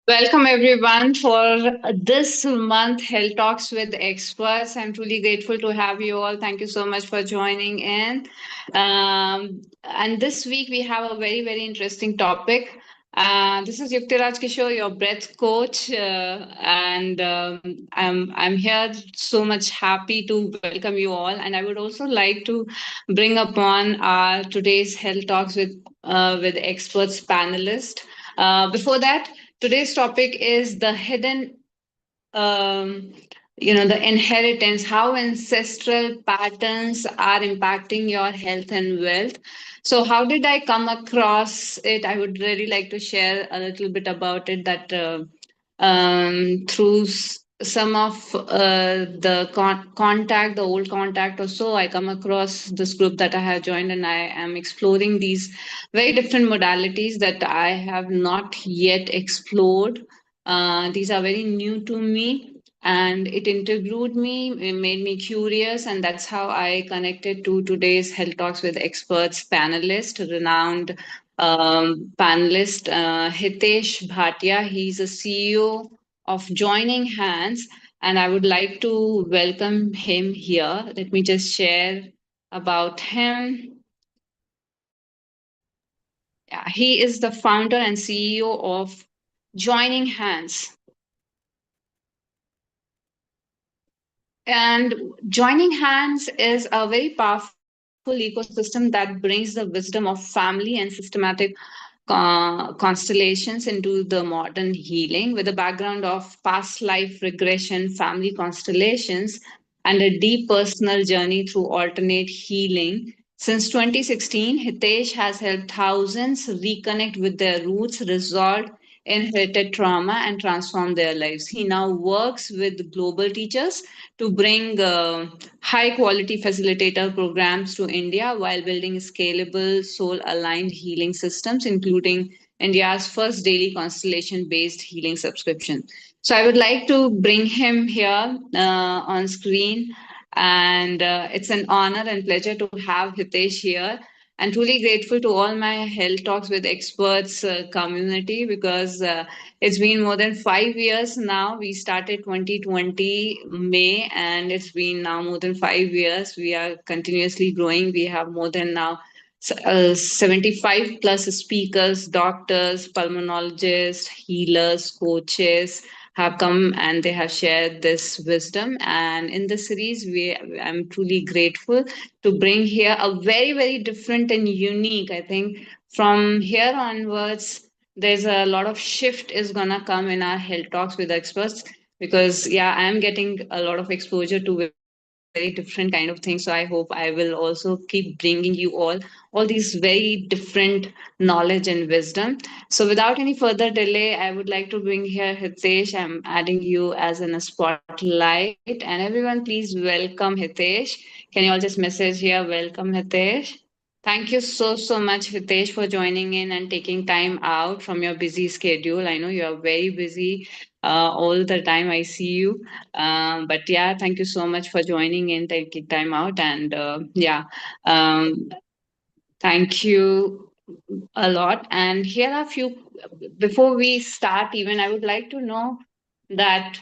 Welcome everyone for this month Health Talks with Experts. I'm truly grateful to have you all. Thank you so much for joining in. And this week we have a very interesting topic. This is Yuktiraj Kishore, your breath coach, and I'm here so much happy to welcome you all. And I would also like to bring upon our today's Health Talks with experts panelist. Before that. Today's topic is the hidden, um, the inheritance, how ancestral patterns are impacting your health and wealth. So, how did I come across it? I would really like to share a little bit about it that through some of the contact, the old contact or so, I come across this group that I have joined, and I am exploring these very different modalities that I have not yet explored. These are very new to me, and it interviewed me, it made me curious, and that's how I connected to today's Health Talks with Experts panelist, renowned panelist Hitesh Bhatia. He's a CEO of Joining Hands, and I would like to welcome him here. Let me just share about him. Yeah, he is the founder and CEO of Joining Hands. And Joining Hands is a very powerful ecosystem that brings the wisdom of family and systematic constellations into the modern healing with a background of past life regression, family constellations, and a deep personal journey through alternate healing. Since 2016, Hitesh has helped thousands reconnect with their roots, resolve inherited trauma, and transform their lives. He now works with global teachers to bring high quality facilitator programs to India while building scalable, soul aligned healing systems, including India's first daily constellation based healing subscription. So, I would like to bring him here on screen, and it's an honor and pleasure to have Hitesh here. And truly grateful to all my Health Talks with Experts community because it's been more than 5 years now. We started 2020 May, and it's been now more than 5 years. We are continuously growing. We have more than now 75 plus speakers, doctors, pulmonologists, healers, coaches have come and they have shared this wisdom. And in this series, I'm truly grateful to bring here a very different and unique. I think from here onwards, there's a lot of shift is gonna come in our health talks with experts because yeah, I'm getting a lot of exposure to very different kind of things. So I hope I will also keep bringing you all these very different knowledge and wisdom. So without any further delay, I would like to bring here Hitesh. I'm adding you as in a spotlight, and everyone, please welcome Hitesh. Can you all just message here? Welcome, Hitesh. Thank you so much, Hitesh, for joining in and taking time out from your busy schedule. I know you are very busy all the time. I see you. But yeah, thank you so much for joining in, taking time out. And um, thank you a lot. And here are a few, before we start, even, I would like to know that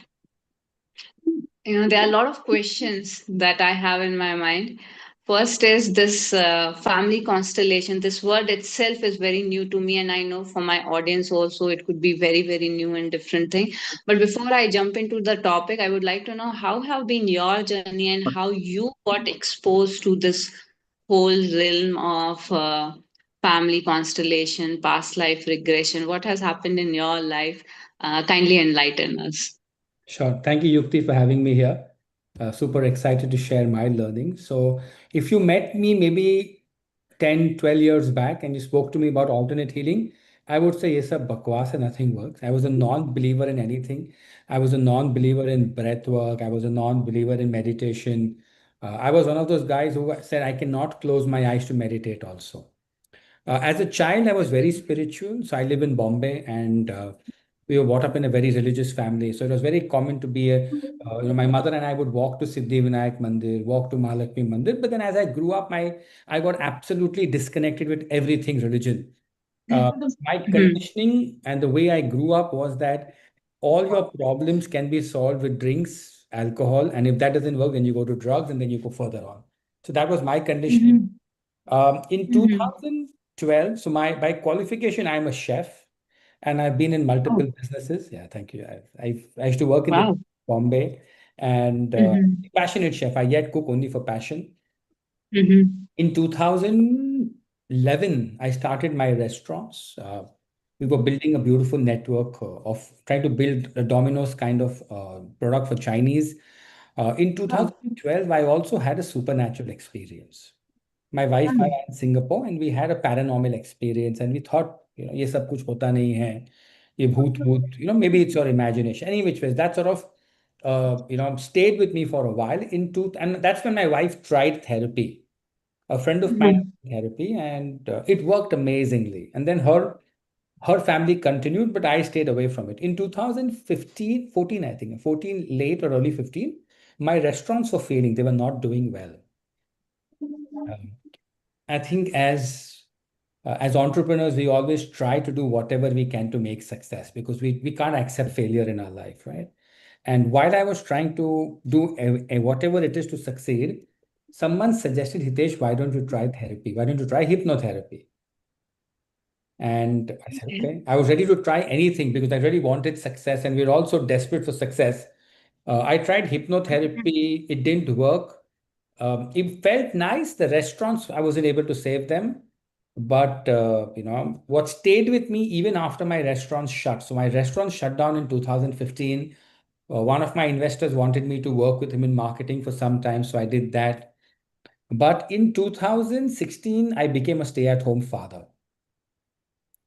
there are a lot of questions that I have in my mind. First is this family constellation. This word itself is very new to me, and I know for my audience also it could be very new and different thing. But before I jump into the topic, I would like to know how have been your journey and how you got exposed to this whole realm of family constellation, past life regression. What has happened in your life? Kindly enlighten us. Sure. Thank you, Yukti, for having me here. Super excited to share my learning. So, if you met me maybe 10, 12 years back and you spoke to me about alternate healing, I would say, yes, sir, bakwas and nothing works. I was a non believer in anything. I was a non believer in breath work. I was a non believer in meditation. I was one of those guys who said, I cannot close my eyes to meditate also. As a child, I was very spiritual. So I live in Bombay, and we were brought up in a very religious family. So it was very common to be my mother and I would walk to Siddhivinayak Mandir, walk to Mahalakshmi Mandir. But then as I grew up, I got absolutely disconnected with everything religion. My Mhm. conditioning and the way I grew up was that all your problems can be solved with drinks, alcohol, and if that doesn't work, then you go to drugs and then you go further on. So that was my conditioning. Mhm. In Mhm. 2012, so my by qualification, I'm a chef, and I've been in Oh, multiple businesses. Yeah, thank you. I used to work in the wow. Bombay, and Mhm. passionate chef. I yet cook only for passion. Mhm. In 2011, I started my restaurants. We were building a beautiful network of trying to build a Domino's kind of product for Chinese. In Oh. 2012, I also had a supernatural experience. My wife and I Mhm. are in Singapore, and we had a paranormal experience, and we thought, ये सब कुछ होता नहीं है, ये भूत भूत, maybe it's your imagination. Any which ways, that sort of, stayed with me for a while. And that's when my wife tried therapy. A friend of mine Mhm. did therapy, and it worked amazingly. And then her family continued, but I stayed away from it. In 2015, 14, I think, 14 late or early 15, my restaurants were failing. They were not doing well. Um, I think as entrepreneurs, we always try to do whatever we can to make success because we can't accept failure in our life, right? And while I was trying to do whatever it is to succeed, someone suggested, Hitesh, why don't you try therapy? Why don't you try hypnotherapy? And I said, Okay. okay. I was ready to try anything because I really wanted success and we are also desperate for success. I tried hypnotherapy, it didn't work. It felt nice. The restaurants, I wasn't able to save them. But what stayed with me even after my restaurants shut. So my restaurant shut down in 2015. One of my investors wanted me to work with him in marketing for some time, so I did that. But in 2016, I became a stay-at-home father.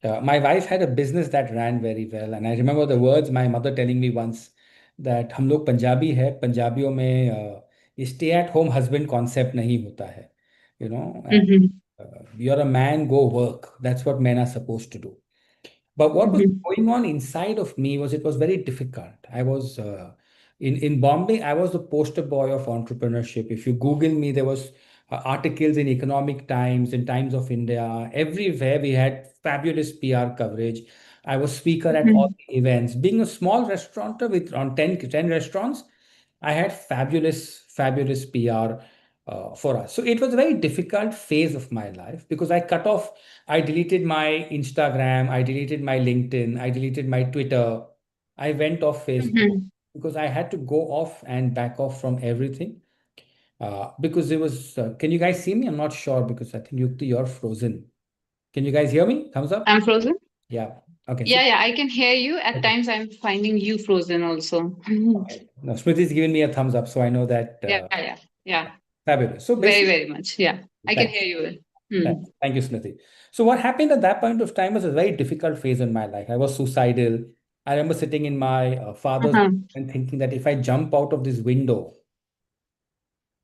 My wife had a business that ran very well, and I remember the words my mother telling me once that हम लोग पंजाबी है, पंजाबियों में ये stay at home husband concept नहीं होता है, and Mhm. you're a man, go work. That's what men are supposed to do. But what was Mhm. going on inside of me was it was very difficult. I was in Bombay. I was the poster boy of entrepreneurship. If you Google me, there was articles in Economic Times, in Times of India. Everywhere we had fabulous PR coverage. I was speaker at all Mhm. the events. Being a small restaurateur with around 10 restaurants, I had fabulous PR for us. So it was a very difficult phase of my life because I deleted my Instagram, I deleted my LinkedIn, I deleted my Twitter, I went off Facebook Mhm. because I had to go off and back off from everything. Because it was, can you guys see me? I'm not sure because I think Yukti, you're frozen. Can you guys hear me? Thumbs up? I'm frozen. Yeah. Okay. So, Yeah, yeah, I can hear you. At okay. times, I'm finding you frozen also. Okay. Now, Smriti's given me a thumbs up, so I know that Yeah, yeah, yeah. fabulous. So Very, basically, very much. Yeah, I can hear thanks. you. Thanks. Hmm. Thank you, Smriti. So what happened at that point of time was a very difficult phase in my life. I was suicidal. I remember sitting in my father's Uh-huh. and thinking that if I jump out of this window,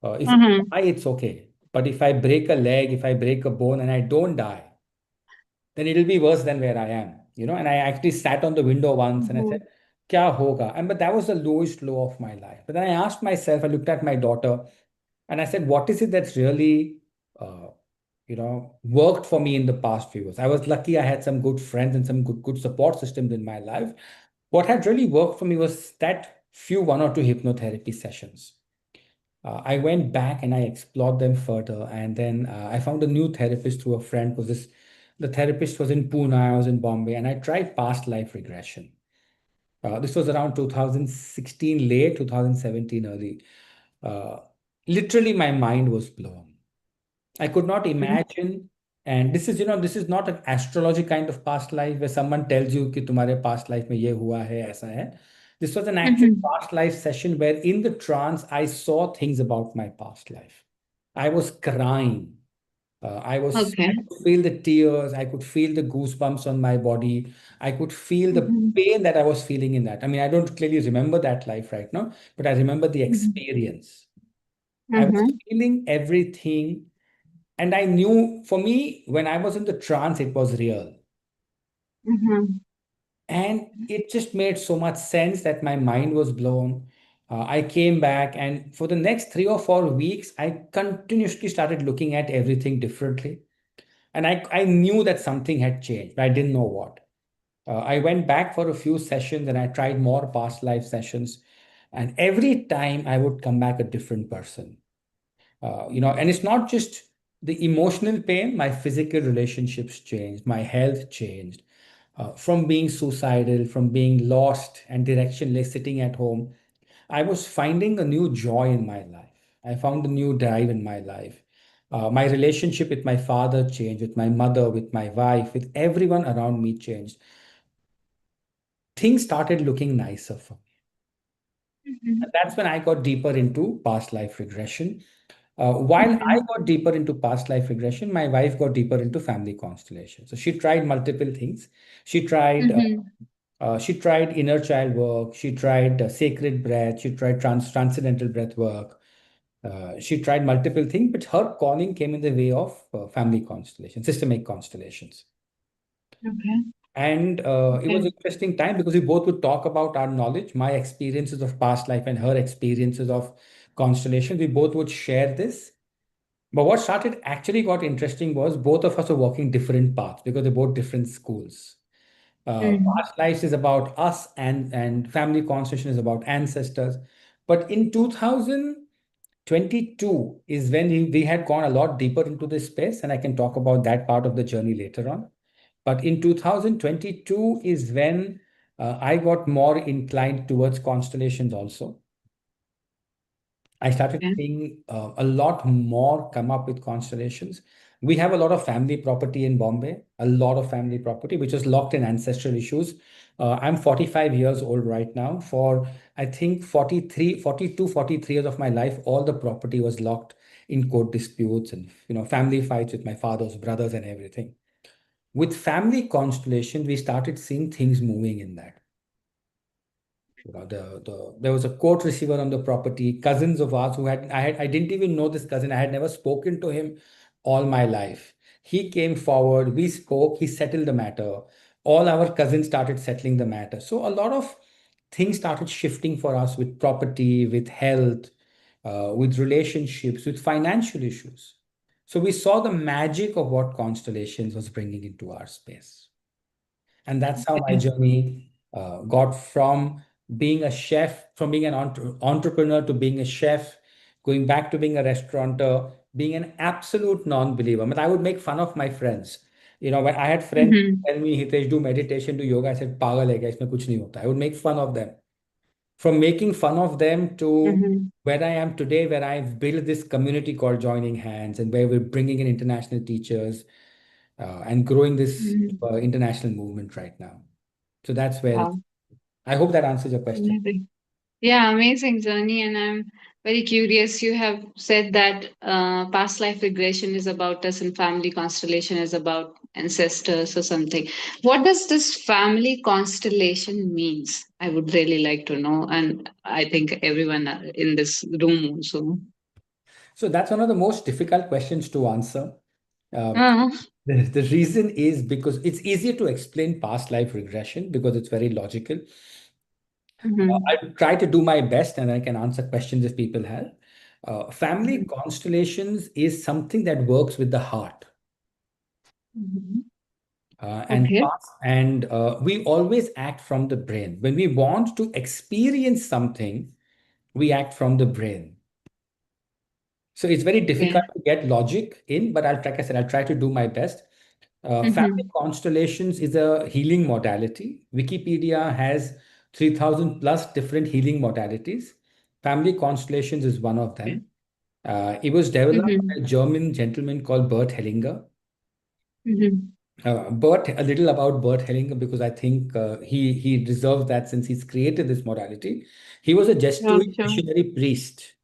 if Uh-huh. I die, it's okay. But if I break a leg, if I break a bone and I don't die, then it'll be worse than where I am. And I actually sat on the window once and I said, Mhm. Kya hoga? And but that was the lowest low of my life. But then I asked myself, I looked at my daughter and I said, what is it that's really uh, worked for me in the past few years? I was lucky I had some good friends and some good support systems in my life. What had really worked for me was that few one or two hypnotherapy sessions. I went back and I explored them further, and then I found a new therapist through a friend. Because the therapist was in Pune, I was in Bombay, and I tried past life regression. This was around 2016, late 2017, early. Uh, Literally, my mind was blown. I could not Mhm. imagine. And this is not an astrology kind of past life where someone tells you कि तुम्हारे past life में ये हुआ है ऐसा है. This was an actual Mhm. past life session where in the trance I saw things about my past life. I was crying. I Okay. could feel the tears. I could feel the goosebumps on my body. I could feel the Mhm. pain that I was feeling in that. I mean, I don't clearly remember that life right now, but I remember the Mhm. experience. I was Mhm. feeling everything. And I knew for me, when I was in the trance, it was real. Mhm. And it just made so much sense that my mind was blown. I came back, and for the next 3 or 4 weeks, I continuously started looking at everything differently. And I knew that something had changed, but I didn't know what. I went back for a few sessions and I tried more past life sessions. And every time I would come back a different person. And it's not just the emotional pain, my physical relationships changed, my health changed. From being suicidal, from being lost and directionless, sitting at home, I was finding a new joy in my life. I found a new drive in my life. My relationship with my father changed, with my mother, with my wife, with everyone around me changed. Things started looking nicer for me. And Mhm. that's when I got deeper into past life regression. While I Mhm. got deeper into past life regression, my wife got deeper into family constellation. So she tried multiple things. She tried uh, Mhm. she tried inner child work. She tried sacred breath. She tried transcendental breath work. She tried multiple things, but her calling came in the way of family constellation, systemic constellations. Okay. And it was Okay. an interesting time because we both would talk about our knowledge, my experiences of past life and her experiences of constellation. We both would share this. But what started actually got interesting was both of us are walking different paths because they're both different schools. Mhm. Past lives is about us and family constellation is about ancestors. But in 2022 is when we had gone a lot deeper into this space, and I can talk about that part of the journey later on. But in 2022 is when I got more inclined towards constellations also. I started Okay. seeing a lot more come up with constellations. We have a lot of family property in Bombay, a lot of family property, which is locked in ancestral issues. I'm 45 years old right now. For I think 43, 42, 43 years of my life, all the property was locked in court disputes and family fights with my father's brothers and everything. With family constellation, we started seeing things moving in that. There was a court receiver on the property, cousins of ours who I didn't even know this cousin. I had never spoken to him all my life. He came forward, we spoke, he settled the matter. All our cousins started settling the matter. So a lot of things started shifting for us with property, with health, with relationships, with financial issues. So we saw the magic of what constellations was bringing into our space. And that's how my Okay. journey got from being a chef, from being an entrepreneur to being a chef, going back to being a restaurateur, being an absolute non-believer. But I would make fun of my friends. When I had friends Mhm. tell me, Hitesh, do meditation, do yoga, I said, pagal hai kya, isme kuch nahi hota. I would make fun of them. From making fun of them to Mhm. where I am today, where I've built this community called Joining Hands, and where we're bringing in international teachers and growing this Mhm. international movement right now. So that's where Wow. I hope that answers your question. Amazing. Yeah, amazing journey. And I'm very curious. You have said that past life regression is about us and family constellation is about ancestors or something. What does this family constellation means? I would really like to know. And I think everyone in this room also. So that's one of the most difficult questions to answer. Uh, Uh, the reason is because it's easier to explain past life regression because it's very logical. mhm, I'll try to do my best and I can answer questions if people have. Family mhm, constellations is something that works with the heart. mhm. And Okay. past, and we always act from the brain. When we want to experience something, we act from the brain. So it's very Okay. difficult to get logic in, but like I said, I'll try to do my best. Family Mhm. constellations is a healing modality. Wikipedia has 3,000 plus different healing modalities. Family constellations is one of Okay. them. It was developed by Mhm. a German gentleman called Bert Hellinger. Mhm. Bert, a little about Bert Hellinger because I think he deserves that since he's created this modality. He was a Sure, Jesuit sure. missionary priest,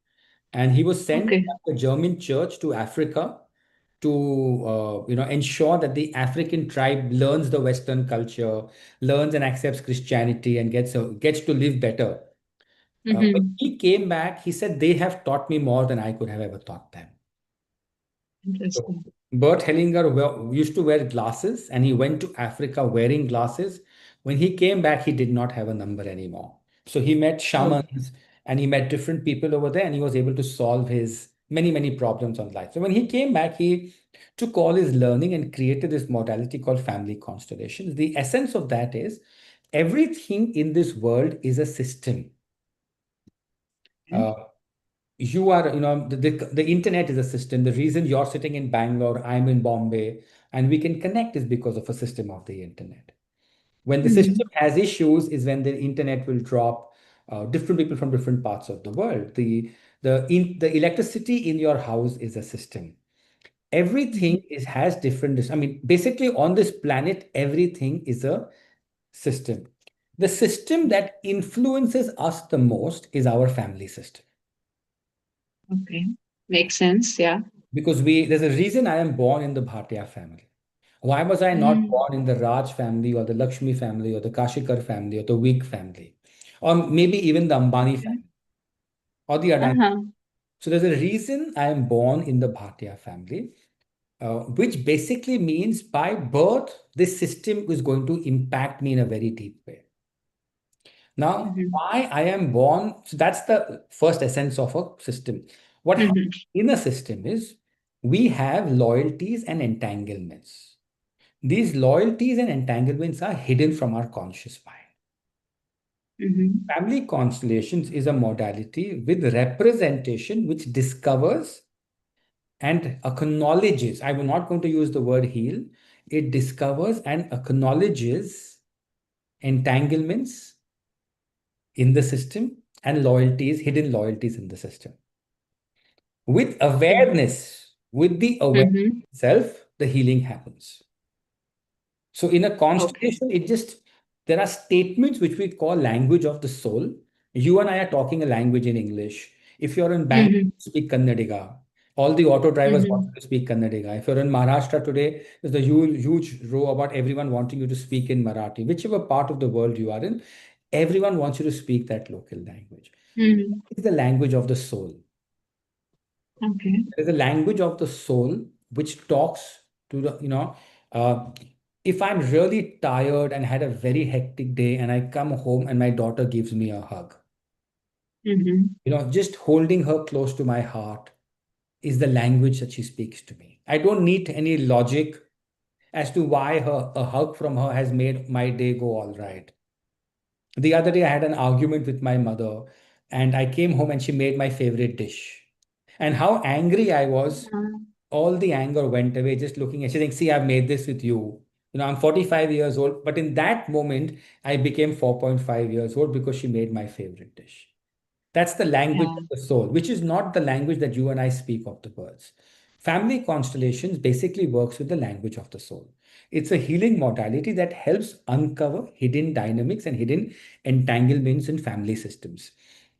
and he was sent Okay. by the German church to Africa to ensure that the African tribe learns the Western culture, learns and accepts Christianity, and gets to live better. When Mhm. he came back, he said they have taught me more than I could have ever taught them. So Interesting. Bert Hellinger used to wear glasses, and he went to Africa wearing glasses. When he came back, he did not have a number anymore. So he met Oh. shamans and he met different people over there, and he was able to solve his many problems on life. So when he came back, he took all his learning and created this modality called family constellations. The essence of that is everything in this world is a system. Uh, you are, the internet is a system. The reason you're sitting in Bangalore, I'm in Bombay, and we can connect is because of a system of the internet. When the system Mhm. has issues is when the internet will drop different people from different parts of the world. The electricity in your house is a system. Mhm. Everything is has different. I mean, basically on this planet, everything is a system. The system that influences us the most is our family system. Okay. Makes sense. Yeah. Because there's a reason I am born in the Bhatia family. Why was I not Mm. born in the Raj family or the Lakshmi family or the Kashikar family or the Wig family? Or maybe even the Ambani Okay. family or the Adani. Uh-huh. So there's a reason I am born in the Bhatia family, which basically means by birth, this system is going to impact me in a very deep way. Now, Mhm. why I am born, so that's the first essence of a system. What happens Mhm. in a system is we have loyalties and entanglements. These loyalties and entanglements are hidden from our conscious mind. Mhm. Family constellations is a modality with representation which discovers and acknowledges. I'm not going to use the word heal. It discovers and acknowledges entanglements in the system and loyalties, hidden loyalties in the system. With Okay. awareness, with the awareness Mhm. itself, the healing happens. So in a Okay. constellation, there are statements which we call language of the soul. You and I are talking a language in English. If you're in Bangalore, Mhm. speak Kannadiga. All the auto drivers want Mhm. you to speak Kannadiga. If you're in Maharashtra today, there's a huge row about everyone wanting you to speak in Marathi. Whichever part of the world you are in, everyone wants you to speak that local language. Mhm. It's the language of the soul. Okay. There is a language of the soul which talks to uh, if I'm really tired and had a very hectic day and I come home and my daughter gives me a hug, Mhm. just holding her close to my heart is the language that she speaks to me. I don't need any logic as to why a hug from her has made my day go all right. The other day, I had an argument with my mother, and I came home and she made my favorite dish. And how angry I was, all the anger went away just looking at. She saying, "See, I've made this with you. I'm 45 years old." But in that moment, I became 4.5 years old because she made my favorite dish. That's the language Yeah. of the soul, which is not the language that you and I speak of the birds. Family constellations basically works with the language of the soul. It's a healing modality that helps uncover hidden dynamics and hidden entanglements in family systems.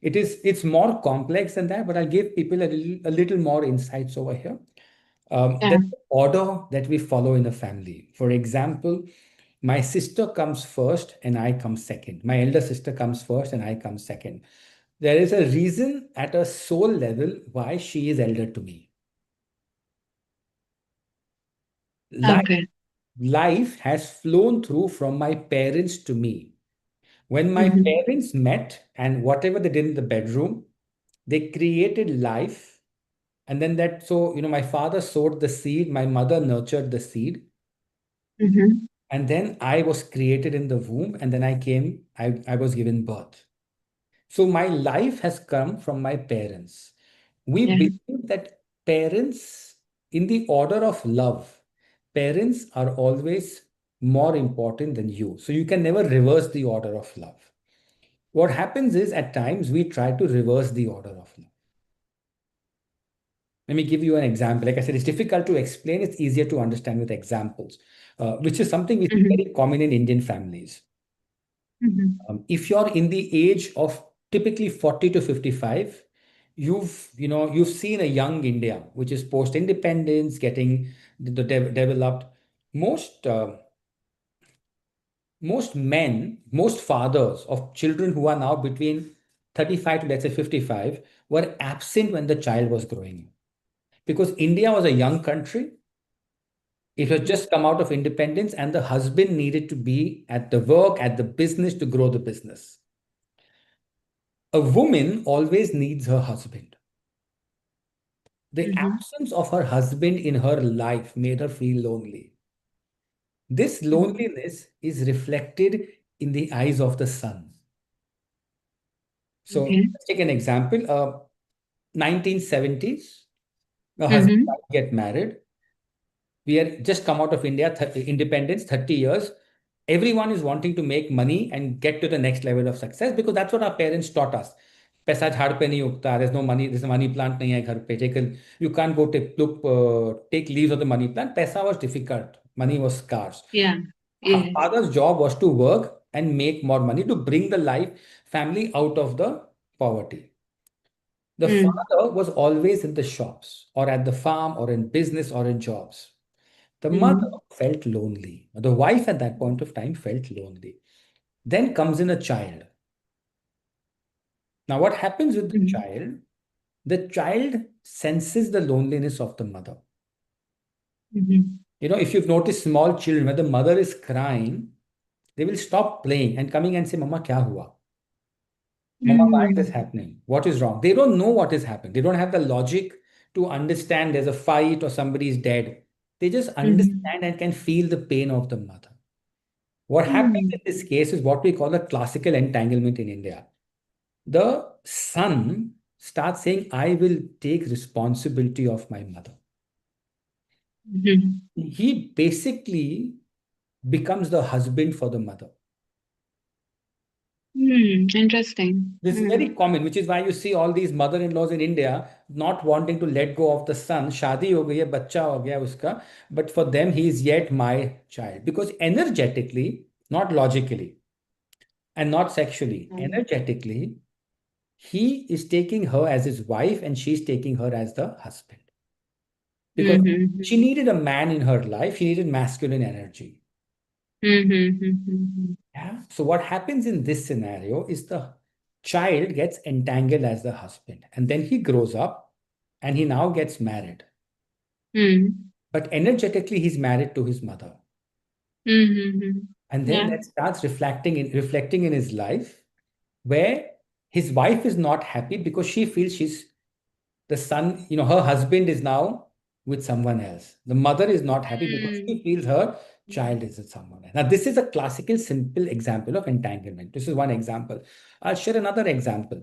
It's more complex than that, but I'll give people a little more insights over here. Yeah. There's an order that we follow in a family. For example, my sister comes first and I come second. My elder sister comes first and I come second. There is a reason at a soul level why she is elder to me. Life, Okay. life has flown through from my parents to me. When my Mhm. parents met and whatever they did in the bedroom, they created life. And then my father sowed the seed, my mother nurtured the seed. Mhm. And then I was created in the womb, and then I was given birth. So my life has come from my parents. We Yeah. believe that parents, in the order of love, parents are always more important than you. So you can never reverse the order of love. What happens is at times we try to reverse the order of love. Let me give you an example. Like I said, it's difficult to explain, it's easier to understand with examples, which is something which is Mhm. very common in Indian families. Mhm. If you're in the age of typically 40 to 55, you've seen a young India, which is post independence, getting developed. Most most men, most fathers of children who are now between 35 to let's say 55 were absent when the child was growing up because India was a young country. It had just come out of independence, and the husband needed to be at the work, at the business to grow the business. A woman always needs her husband. The Mhm. absence of her husband in her life made her feel lonely. This Mhm. loneliness is reflected in the eyes of the son. So Okay. let's take an example. 1970s, a husband and Mhm. wife get married. We are just come out of India, independence, 30 years. Everyone is wanting to make money and get to the next level of success because that's what our parents taught us. पैसा झाड़ पे नहीं उगता. There's no money. There's a money plant नहीं है घर पे. You can't go take leaves of the money plant. पैसा was difficult. Money was scarce. Yeah. Her Yes. father's job was to work and make more money to bring the family out of the poverty. The Mm. father was always in the shops or at the farm or in business or in jobs. The mother Mhm. felt lonely. The wife at that point of time felt lonely. Then comes in a child. Now, what happens with the Mhm. child? The child senses the loneliness of the mother. Mhm. If you've noticed small children, when the mother is crying, they will stop playing and coming and say, Mama, kya hua? Mama, why is this Mhm. happening? What is wrong? They don't know what is happening. They don't have the logic to understand there's a fight or somebody is dead. They just Mhm. understand and can feel the pain of the mother. What happens in Mhm. this case is what we call a classical entanglement in India. The son starts saying, I will take responsibility of my mother. Mhm. He basically becomes the husband for the mother. Interesting. This is very Mm. common, which is why you see all these mother-in-laws in India not wanting to let go of the son. शादी हो गई है, बच्चा हो गया उसका, but for them he is yet my child because energetically, not logically, and not sexually, Mm. energetically, he is taking her as his wife and she's taking her as the husband because she Mhm. needed a man in her life. She needed masculine energy. Mhm. Mhm. Yeah. So what happens in this scenario is the child gets entangled as the husband, and then he grows up and he now gets married. Mhm. But energetically, he's married to his mother. Mhm. And then Yeah. that starts reflecting in his life where his wife is not happy because she feels the son, her husband is now with someone else. The mother is not happy because Mm. she feels her child is with someone else. Now, this is a classical, simple example of entanglement. This is one example. I'll share another example.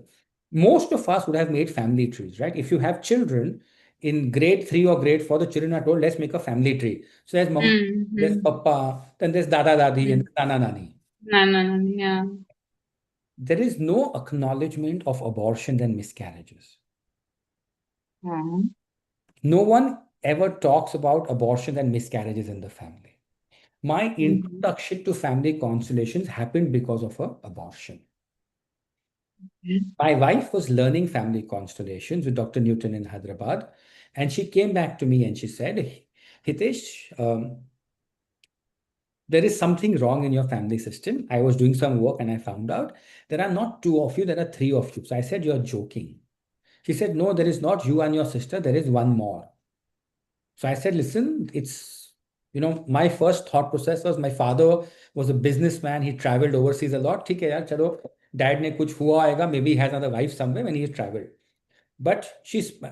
Most of us would have made family trees, right? If you have children in grade 3 or grade 4, the children are told, let's make a family tree. So there's mom, there's Mhm. papa, then there's dada dadi, and Mm. nana nani. No, no, no. Yeah. There is no acknowledgement of abortion and miscarriages. Yeah. No one ever talks about abortion and miscarriages in the family. My Mhm. introduction to family constellations happened because of a abortion. Yeah. My wife was learning family constellations with Dr. Newton in Hyderabad, and she came back to me and she said, Hitesh, there is something wrong in your family system. I was doing some work and I found out there are not two of you, there are three of you. So I said, you're joking. She said, no, there is not you and your sister, there is one more. So I said, listen, my first thought process was my father was a businessman. He traveled overseas a lot. ठीक है यार, चलो, dad ने कुछ हुआ होगा. Maybe he has another wife somewhere when he has traveled. But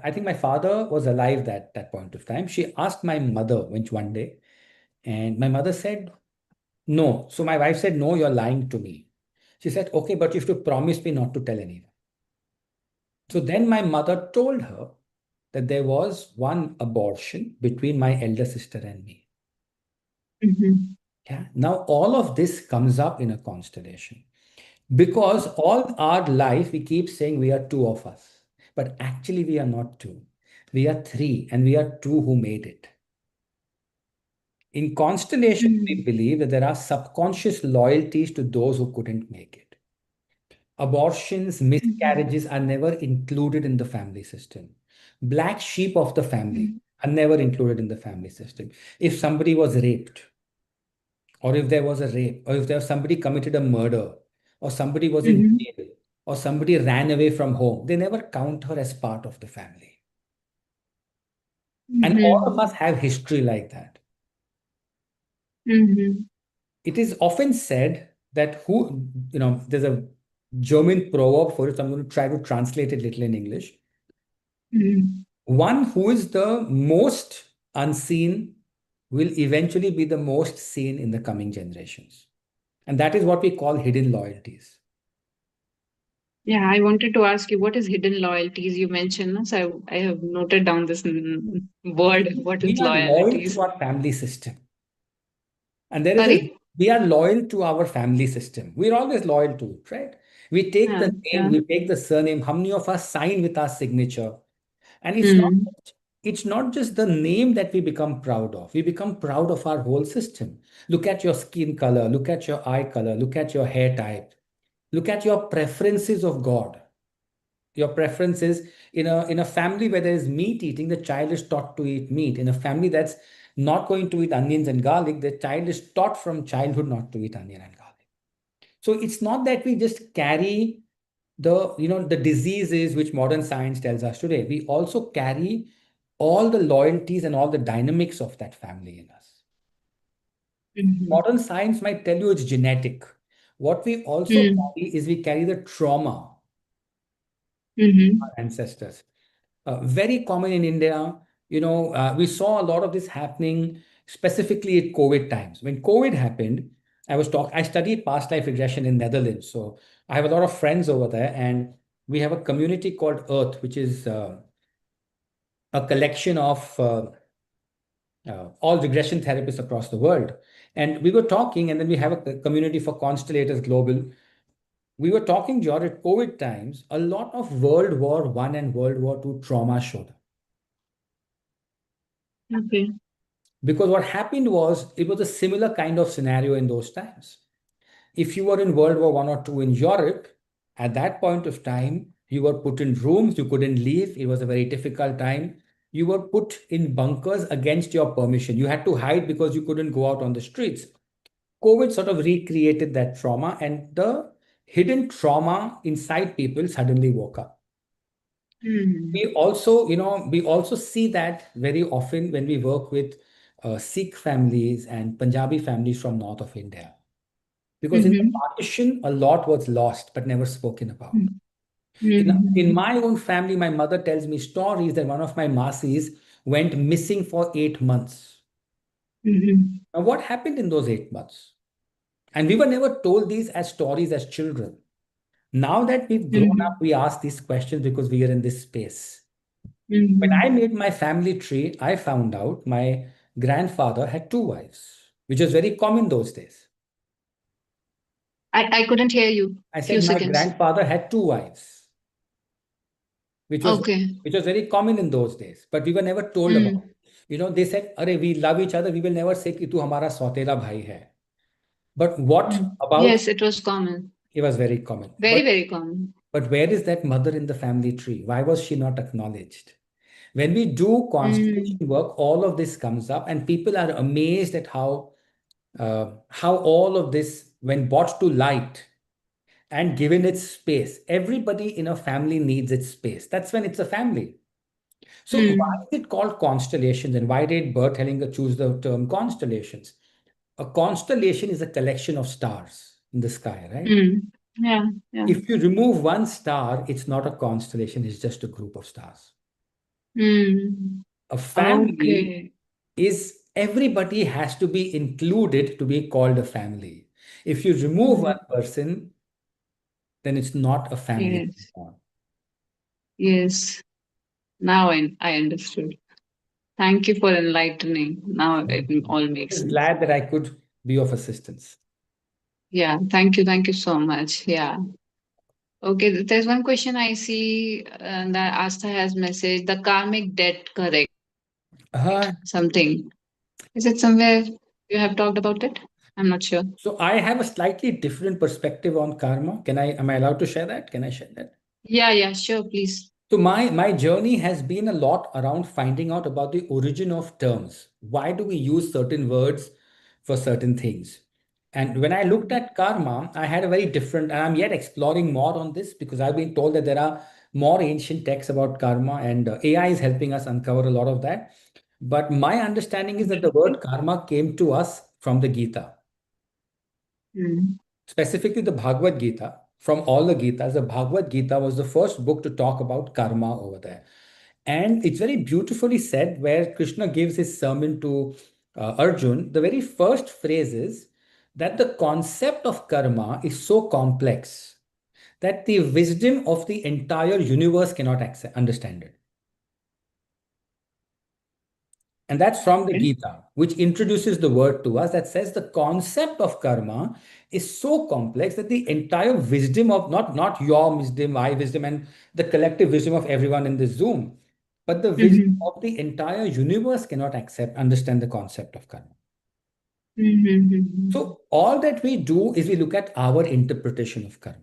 I think my father was alive that point of time. She asked my mother one day, and my mother said, no. So my wife said, no, you're lying to me. She said, okay, but you have to promise me not to tell anyone. So then my mother told her that there was one abortion between my elder sister and me. Mhm. Yeah. Now, all of this comes up in a constellation because all our life we keep saying we are two of us, but actually we are not two. We are three, and we are two who made it. In constellation, we Mhm. believe that there are subconscious loyalties to those who couldn't make it. Abortions, Mhm. miscarriages are never included in the family system. Black sheep of the family Mhm. are never included in the family system. If somebody was raped, or if there was a rape, or if there was somebody committed a murder, or somebody was in Mhm. jail, or somebody ran away from home, they never count her as part of the family. And all of Mhm. us have history like that. Mhm. It is often said that there's a German proverb for it. So I'm going to try to translate it little in English. Mhm. One who is the most unseen will eventually be the most seen in the coming generations. And that is what we call hidden loyalties. Yeah, I wanted to ask you what is hidden loyalties you mentioned. No? So I have noted down this word. What We is are loyal to loyalties? our family system. And there is a, Sorry? we are loyal to our family system. We're always loyal to it, right? We take Yeah, the name, yeah. we take the surname. How many of us sign with our signature? And Mm. it's not just the name that we become proud of. We become proud of our whole system. Look at your skin color, look at your eye color, look at your hair type, look at your preferences of God. Your preferences in a family where there is meat eating, the child is taught to eat meat. In a family that's not going to eat onions and garlic, the child is taught from childhood not to eat onion and garlic. So it's not that we just carry the diseases which modern science tells us today. We also carry all the loyalties and all the dynamics of that family in us. Mm-hmm. Modern science might tell you it's genetic. What we also Mm. carry is we carry the trauma Mm-hmm. our ancestors. Very common in India. We saw a lot of this happening specifically at COVID times. When COVID happened, I studied past life regression in Netherlands. So I have a lot of friends over there, and we have a community called Earth, which is a collection of all regression therapists across the world. And we were talking, and then we have a community for constellators global. We were talking during COVID times, a lot of World War One and World War Two trauma showed up. Okay. Because what happened was it was a similar kind of scenario in those times. If you were in World War One or Two in Europe, at that point of time, you were put in rooms, you couldn't leave. It was a very difficult time. You were put in bunkers against your permission. You had to hide because you couldn't go out on the streets. COVID sort of recreated that trauma, and the hidden trauma inside people suddenly woke up. Mm. We also see that very often when we work with Sikh families and Punjabi families from north of India. Because in the Mm-hmm. partition, a lot was lost but never spoken about. In Mm-hmm. my own family, my mother tells me stories that one of my masis went missing for 8 months. Mm-hmm. Now, what happened in those 8 months? And we were never told these as stories as children. Now that we've grown up, Mm-hmm. we ask these questions because we are in this space. When I Mm-hmm. made my family tree, I found out my grandfather had two wives, which was very common those days. I couldn't hear you. I Few said my seconds. grandfather had two wives, which was Okay. which was very common in those days, but we were never told about Mm. it. They said, "Arey, we love each other. We will never say कि तू हमारा सौतेला भाई है." But what Mm. about Yes, it was common. it was very common. Very, very common. But where is that mother in the family tree? Why was she not acknowledged? When we do Mm. constellation work, all of this comes up, and people are amazed at how all of this, when brought to light and given its space, everybody in a family needs its space. That's when it's a family. So why Mm. is it called constellations, and why did Bert Hellinger choose the term constellations? A constellation is a collection of stars in the sky, right? Mm. Yeah, yeah. If you remove one star, it's not a constellation, it's just a group of stars. Mm. A family Okay. is everybody has to be included to be called a family. If you remove Mhm. one person, then it's not a family Yes, anymore. yes. Now I understood. Thank you for enlightening. Now it all makes I'm sense. glad that I could be of assistance. Yeah, thank you so much. Yeah. Okay, there's one question I see that Asta has messaged the karmic debt correct Uh, something. Is it somewhere you have talked about it? I'm not sure. so I have a slightly different perspective on karma. Am I allowed to share that? Can I share that? Yeah, yeah, sure, please. So my journey has been a lot around finding out about the origin of terms. Why do we use certain words for certain things? And when I looked at karma, I had a very different, and I'm yet exploring more on this because I've been told that there are more ancient texts about karma, and AI is helping us uncover a lot of that. But my understanding is that the word karma came to us from the Gita, Mm. specifically the Bhagavad Gita. From all the Gitas, the Bhagavad Gita was the first book to talk about karma over there. And it's very beautifully said where Krishna gives his sermon to Arjun. The very first phrase is that the concept of karma is so complex that the wisdom of the entire universe cannot understand it. And that's from the Okay. Gita, which introduces the word to us that says the concept of karma is so complex that the entire wisdom of not your wisdom, my wisdom, and the collective wisdom of everyone in this Zoom, but the wisdom Mm-hmm. of the entire universe cannot understand the concept of karma. Mm-hmm. So all that we do is we look at our interpretation of karma.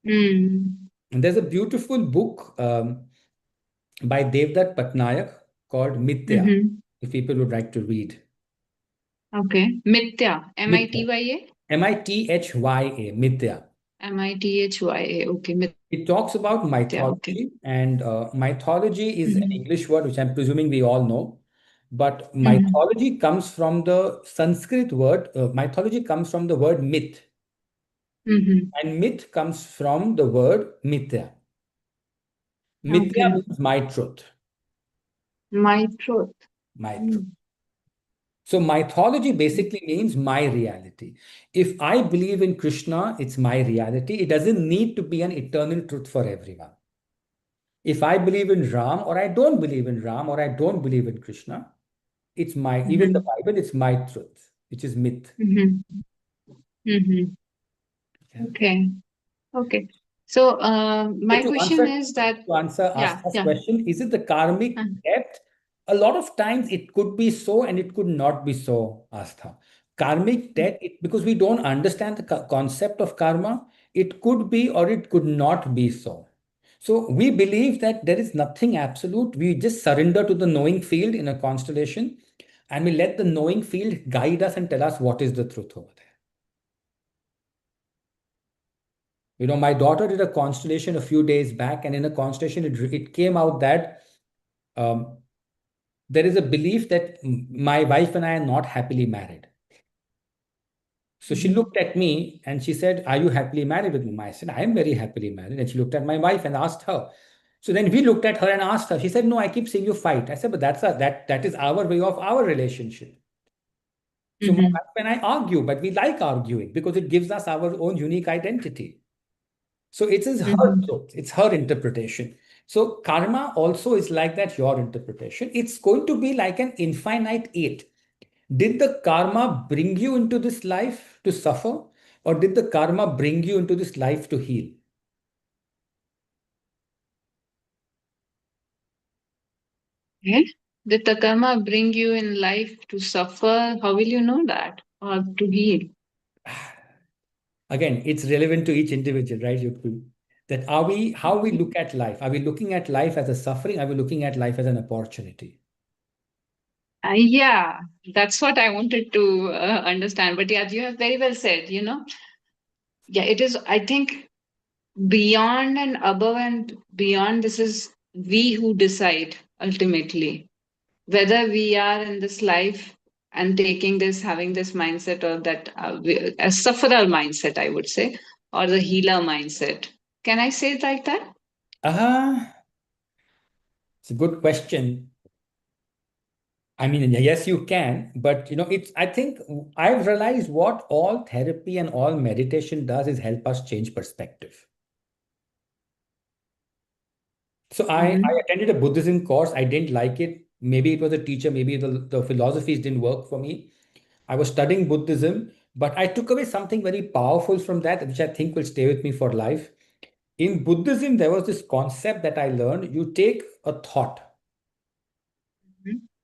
Mm-hmm. And there's a beautiful book by Devdutt Patnaik called Mithya, Mm-hmm. if people would like to read. Okay. Mithya. Mithya. Mithya. Mithya, Mithya. Mithya. Okay. It talks about Mithya. Okay. mythology, and mythology is an Mm-hmm. English word which I'm presuming we all know. But Mm-hmm. mythology comes from the Sanskrit word, mythology comes from the word myth, Mm-hmm. and myth comes from the word mithya. Mithya Okay. means my truth, My truth. my truth. Mm-hmm. So mythology basically means my reality. If I believe in Krishna, it's my reality. It doesn't need to be an eternal truth for everyone. If I believe in Ram or I don't believe in Ram or I don't believe in Krishna, it's my, even the Mm-hmm. Bible, it's my truth, which is myth. Mm-hmm. Mm-hmm. Yeah. Okay. Okay. So, So my question is that, to answer yeah, Astha's yeah. question, is it the karmic Uh, debt? A lot of times it could be so and it could not be so, Astha. Karmic debt, because we don't understand the concept of karma, it could be or it could not be so. So we believe that there is nothing absolute. We just surrender to the knowing field in a constellation and we let the knowing field guide us and tell us what is the truth over there. My daughter did a constellation a few days back, and in a constellation, it came out that um, there is a belief that my wife and I are not happily married. So she mhm, looked at me and she said, "Are you happily married with me?" I said, "I am very happily married." And she looked at my wife and asked her. So then we looked at her and asked her. She said, "No, I keep seeing you fight." I said, "But that is our way of our relationship." So my mhm, wife and I argue, but we like arguing because it gives us our own unique identity. So it is her mhm. truth, it's her interpretation. So karma also is like that, your interpretation. It's going to be like an infinite eight. Did the karma bring you into this life to suffer, or did the karma bring you into this life to heal? Okay. Did the karma bring you in life to suffer? How will you know that? Or to heal? Again, it's relevant to each individual, right, Yukti? That are we, how we look at life? Are we looking at life as a suffering? Are we looking at life as an opportunity? Yeah, that's what I wanted to understand. But yeah, you have very well said, Yeah, it is, I think, beyond and above and beyond, this is we who decide ultimately whether we are in this life and taking this, having this mindset, or that a sufferer mindset, I would say, or the healer mindset. Can I say it like that? It's a good question. I mean, yes, you can, but I think I've realized what all therapy and all meditation does is help us change perspective. So I Mm-hmm. attended a Buddhism course. I didn't like it. Maybe it was a teacher, maybe the philosophies didn't work for me. I was studying Buddhism, but I took away something very powerful from that, which I think will stay with me for life. In Buddhism, there was this concept that I learned. You take a thought,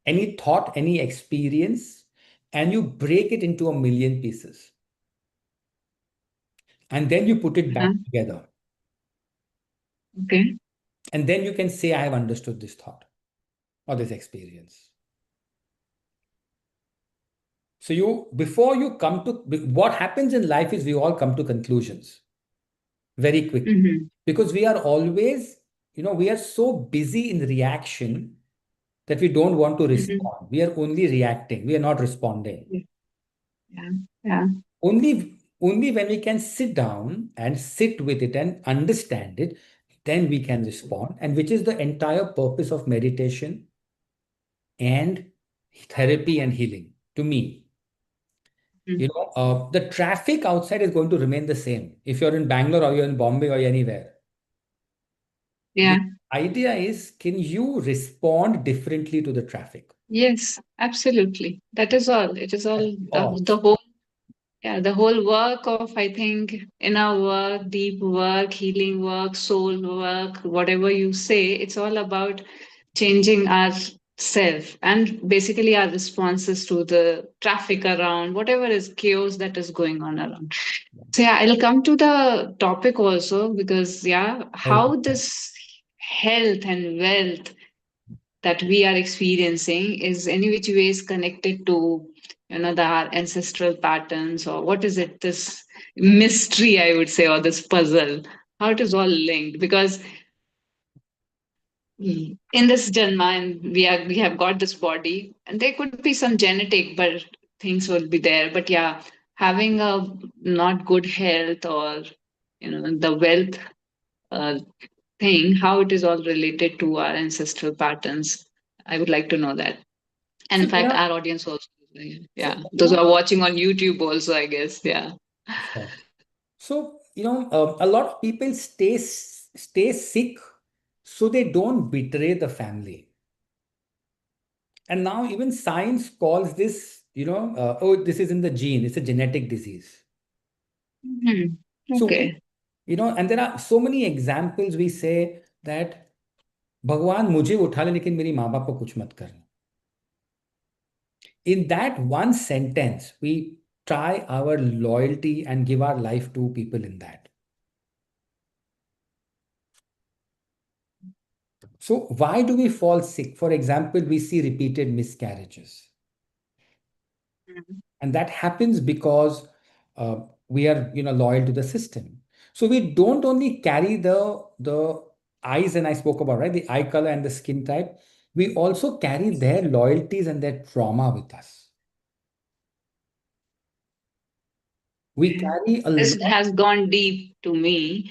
any experience, and you break it into a million pieces. And then you put it back Uh-huh. together. Okay. And then you can say, I have understood this thought or this experience. So before you come to, what happens in life is we all come to conclusions very quickly Mm-hmm. because we are always, we are so busy in reaction that we don't want to Mm-hmm. respond. We are only reacting. We are not responding. Yeah. Yeah. Yeah. Only when we can sit down and sit with it and understand it, then we can respond, and which is the entire purpose of meditation and therapy and healing to me. The traffic outside is going to remain the same if you're in Bangalore or you're in Bombay or anywhere. The Yeah. idea is, can you respond differently to the traffic? Yes, absolutely. That is all. It is all That's all. the whole, yeah, the whole work of, I think, inner work, deep work, healing work, soul work, whatever you say, it's all about changing our self and basically our responses to the traffic around, whatever is chaos that is going on around. So yeah, I'll come to the topic also because yeah, Okay. how this health and wealth that we are experiencing is any which ways connected to our ancestral patterns, or what is it, this mystery, I would say, or this puzzle, how it is all linked, because in this janma, and we have got this body, and there could be some genetic but things will be there, but yeah, having a not good health, or the wealth uh, thing, how it is all related to our ancestral patterns, I would like to know that. And So in there fact, are, our audience also, so yeah, those who are watching on YouTube also, I guess, yeah. sure. So a lot of people stay sick so they don't betray the family. And now even science calls this, oh, this is in the gene. It's a genetic disease. Hmm. So we, Okay. and there are so many examples. We say that भगवान मुझे उठा ले लेकिन मेरी माँ बाप को कुछ मत करना. In that one sentence, we try our loyalty and give our life to people in that. So why do we fall sick? For example, we see repeated miscarriages. Mhm. And that happens because uh, we are loyal to the system. So we don't only carry the eyes, and I spoke about, right, the eye color and the skin type. We also carry their loyalties and their trauma with us. We carry a This lot. has gone deep to me.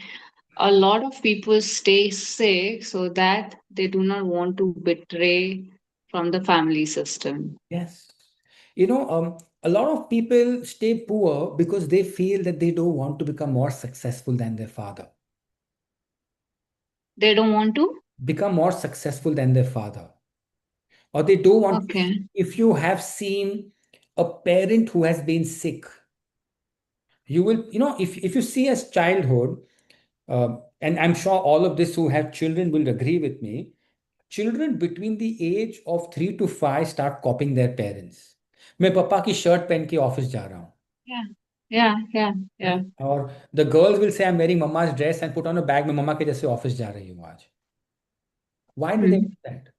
A lot of people stay sick so that they do not want to betray from the family system. Yes. A lot of people stay poor because they feel that they don't want to become more successful than their father. They don't want to? Become more successful than their father. Or they don't want to. Okay. If you have seen a parent who has been sick, you will, if you see as childhood, and I'm sure all of this who have children will agree with me, children between the age of 3 to 5 start copying their parents. मैं पापा की shirt पहन के office जा रहा हूँ. Yeah. Yeah. Yeah. Yeah. Right? Or the girls will say, I'm wearing mama's dress and put on a bag, मैं मम्मा के जैसे ऑफिस जा रही हूँ आज. Why do they do Hmm. that?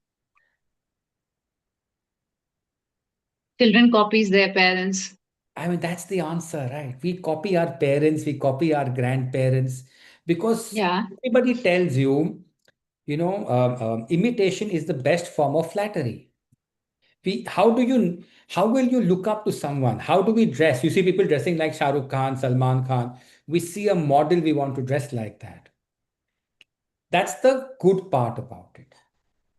Children copies their parents. I mean, that's the answer, right? We copy our parents, we copy our grandparents, because Yeah. everybody tells you, imitation is the best form of flattery. How will you look up to someone? How do we dress? You see people dressing like Shah Rukh Khan, Salman Khan. We see a model, we want to dress like that. That's the good part about it.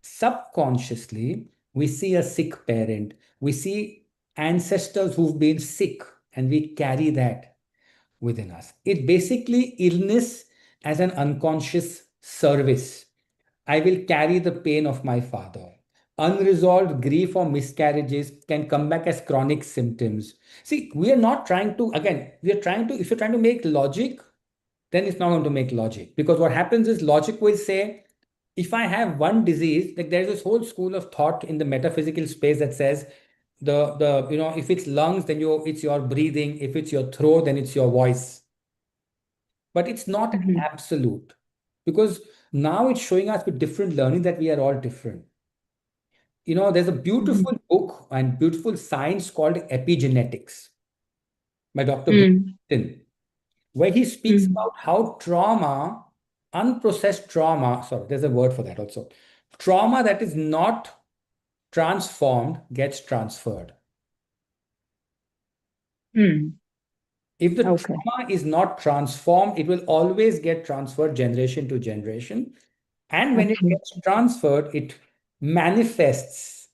Subconsciously, we see a sick parent, we see ancestors who've been sick, and we carry that within us. It basically illness as an unconscious service. I will carry the pain of my father. Unresolved grief or miscarriages can come back as chronic symptoms. See, we are not trying to, again, we are trying to, if you're trying to make logic, then it's not going to make logic. Because what happens is logic will say, if I have one disease, like there's this whole school of thought in the metaphysical space that says if it's lungs, then it's your breathing. If it's your throat, then it's your voice. But it's not an Mhm. absolute, because now it's showing us with different learning that we are all different. There's a beautiful Mhm. book and beautiful science called Epigenetics by Dr. Mm. Bhutin, where he speaks Mm. about how trauma, unprocessed trauma, sorry, there's a word for that also. Trauma that is not transformed gets transferred. Mm. If the Okay. trauma is not transformed, it will always get transferred generation to generation. And when it Okay. gets transferred, it manifests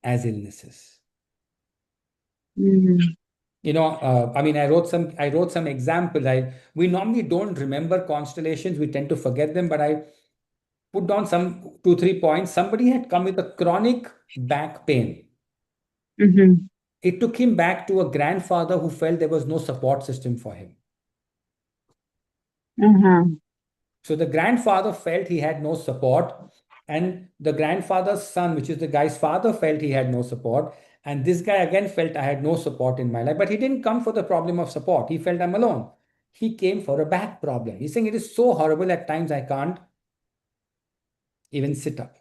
as illnesses. Mm-hmm. I mean, I wrote some examples. We normally don't remember constellations. We tend to forget them, but I put down some 2, 3 points. Somebody had come with a chronic back pain. Mm-hmm. It took him back to a grandfather who felt there was no support system for him. Uh-huh. So the grandfather felt he had no support, and the grandfather's son, which is the guy's father, felt he had no support. And this guy again felt I had no support in my life. But he didn't come for the problem of support. He felt I'm alone. He came for a back problem. He's saying it is so horrible at times I can't even sit up.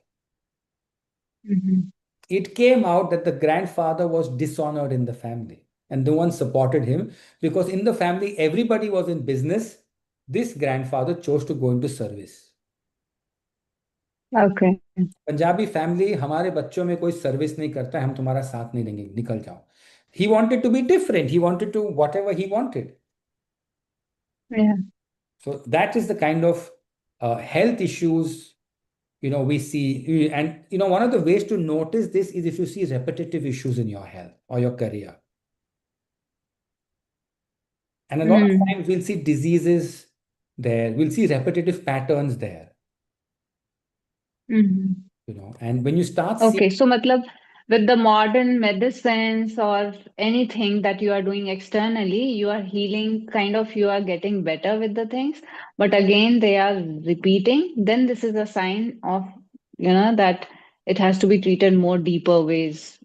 Mm-hmm. It came out that the grandfather was dishonored in the family and no one supported him because in the family everybody was in business. This grandfather chose to go into service. Okay. Punjabi family हमारे बच्चों में कोई service नहीं करता है, हम तुम्हारा साथ नहीं देंगे, निकल जाओ. He wanted to be different. He wanted to whatever he wanted. Yeah. So that is the kind of health issues we see. And one of the ways to notice this is if you see repetitive issues in your health or your career. And a lot of Mm. times we'll see diseases there. We'll see repetitive patterns there. Mm-hmm. And when you start seeing, Okay, so matlab with the modern medicines or anything that you are doing externally, you are healing, kind of you are getting better with the things, but again they are repeating, then this is a sign of, that it has to be treated more deeper ways,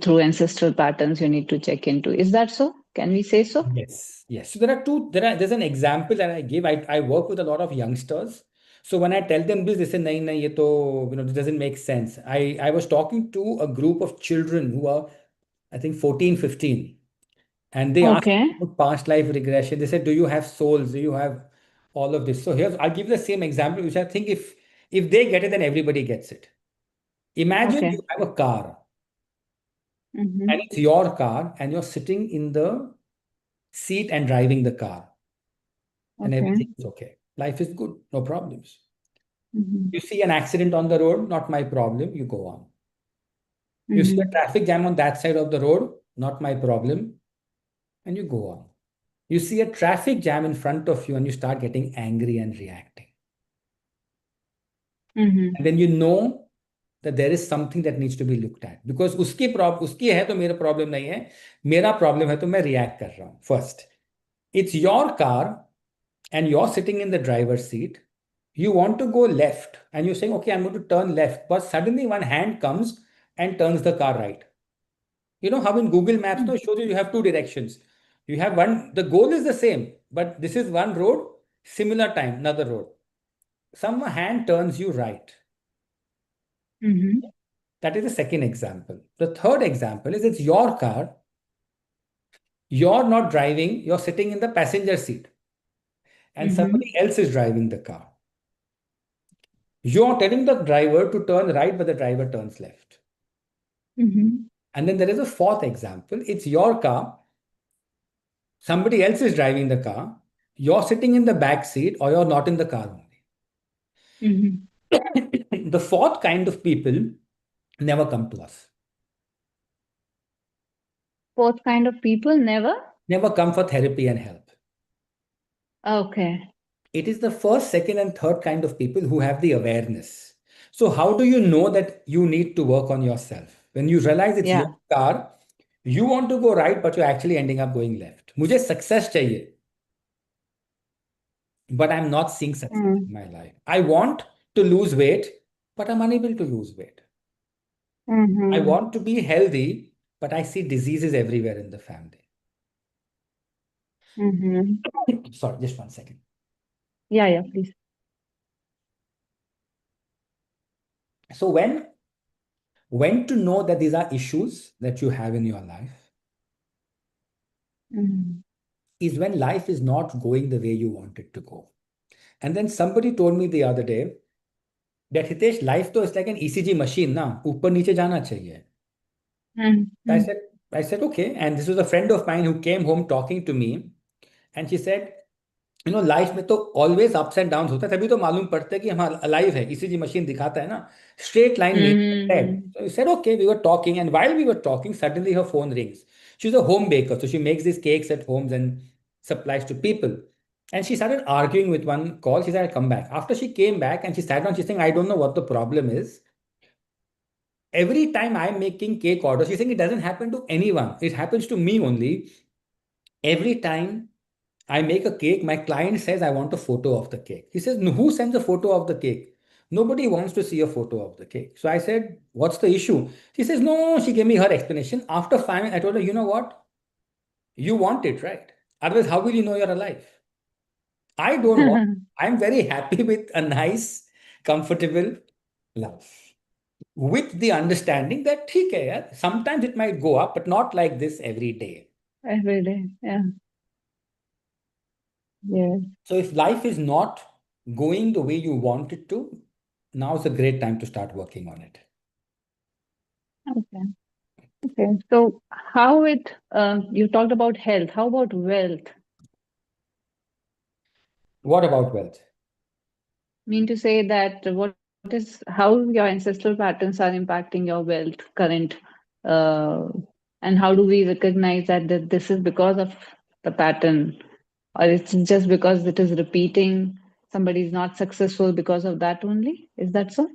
through ancestral patterns you need to check into. Is that so? Can we say so? yes, yes. So there's an example that I give. I work with a lot of youngsters. So when I tell them this, they say, nahi, nahi, ye to, this doesn't make sense. I was talking to a group of children who are, I think, 14, 15. And they asked Okay, about past life regression. They said, do you have souls? Do you have all of this? So I'll give the same example, which I think if they get it, then everybody gets it. Imagine you okay. have a car and Mm-hmm. it's your car and you're sitting in the seat and driving the car and Okay. everything is okay. Life is good, no problems. Mm-hmm. You see an accident on the road, not my problem, you go on. You see a Mm-hmm. traffic jam on that side of the road, not my problem, and you go on. You see a traffic jam in front of you and you start getting angry and reacting. Mm-hmm. And then you know that there is something that needs to be looked at. Because उसकी है तो मेरा problem नहीं है, मेरा problem है तो मैं रिएक्ट कर रहा हूँ. First, it's your car and you're sitting in the driver's seat. You want to go left and you're saying, okay, I'm going to turn left. But suddenly one hand comes and turns the car right. You know how in Google Maps, no, it shows you have two directions. You have one, the goal is the same, but this is one road, similar time, another road. Some hand turns you right. Mm-hmm. That is the second example. The third example is it's your car. You're not driving, you're sitting in the passenger seat, and Mm-hmm. somebody else is driving the car. You're telling the driver to turn right, but the driver turns left. Mm-hmm. And then there is a fourth example. It's your car. Somebody else is driving the car. You're sitting in the back seat, or you're not in the car only. Mm-hmm. The fourth kind of people never come to us, Both kind of people never? never come for therapy and help. Okay. It is the first, second, and third kind of people who have the awareness. So, how do you know that you need to work on yourself? When you realize it's your Yeah. car, you want to go right, but you're actually ending up going left. मुझे success चाहिए, but I'm not seeing success Mm. in my life. I want to lose weight, but I'm unable to lose weight. I Mm-hmm. want to be healthy, but I see diseases everywhere in the family. Mm-hmm. Sorry, just 1 second. Yeah, yeah, please. So when to know that these are issues that you have in your life Mm-hmm. is when life is not going the way you want it to go. And then somebody told me the other day that Hitesh, life though is like an ECG machine, na ऊपर नीचे जाना चाहिए. I Mm-hmm. said, I said, okay. And this was a friend of mine who came home talking to me. And she said, life में तो always ups and down होता है, तभी तो मालूम पड़ता है कि हम अलाइव है, ईसीजी मशीन दिखाता है ना, स्ट्रेट लाइन नहीं है. Mm-hmm. So we said, okay, we were talking, and while we were talking, suddenly her phone rings. She's a home baker, so she makes these cakes at homes and supplies to people. And she started arguing with one call. She said, I'll come back. After she came back and she sat down, she's saying, I don't know what the problem is. Every time I'm making cake orders, she's saying it doesn't happen to anyone. It happens to me only. Every time I make a cake, my client says, I want a photo of the cake. He says, "No, who sends a photo of the cake? Nobody wants to see a photo of the cake." So I said, what's the issue? She says, no, she gave me her explanation. After 5 minutes, I told her, you know what? You want it, right? Otherwise, how will you know you're alive? I don't want. I'm very happy with a nice, comfortable life. With the understanding that, ठीक है यार, sometimes it might go up, but not like this every day. Every day. Yeah. Yes. So if life is not going the way you want it to, now is a great time to start working on it. Okay. Okay. So how it you talked about health. How about wealth? What about wealth? Mean to say that what is how your ancestral patterns are impacting your wealth current, uh, and how do we recognize that this is because of the pattern, or it's just because it is repeating, somebody is not successful because of that only, is that so?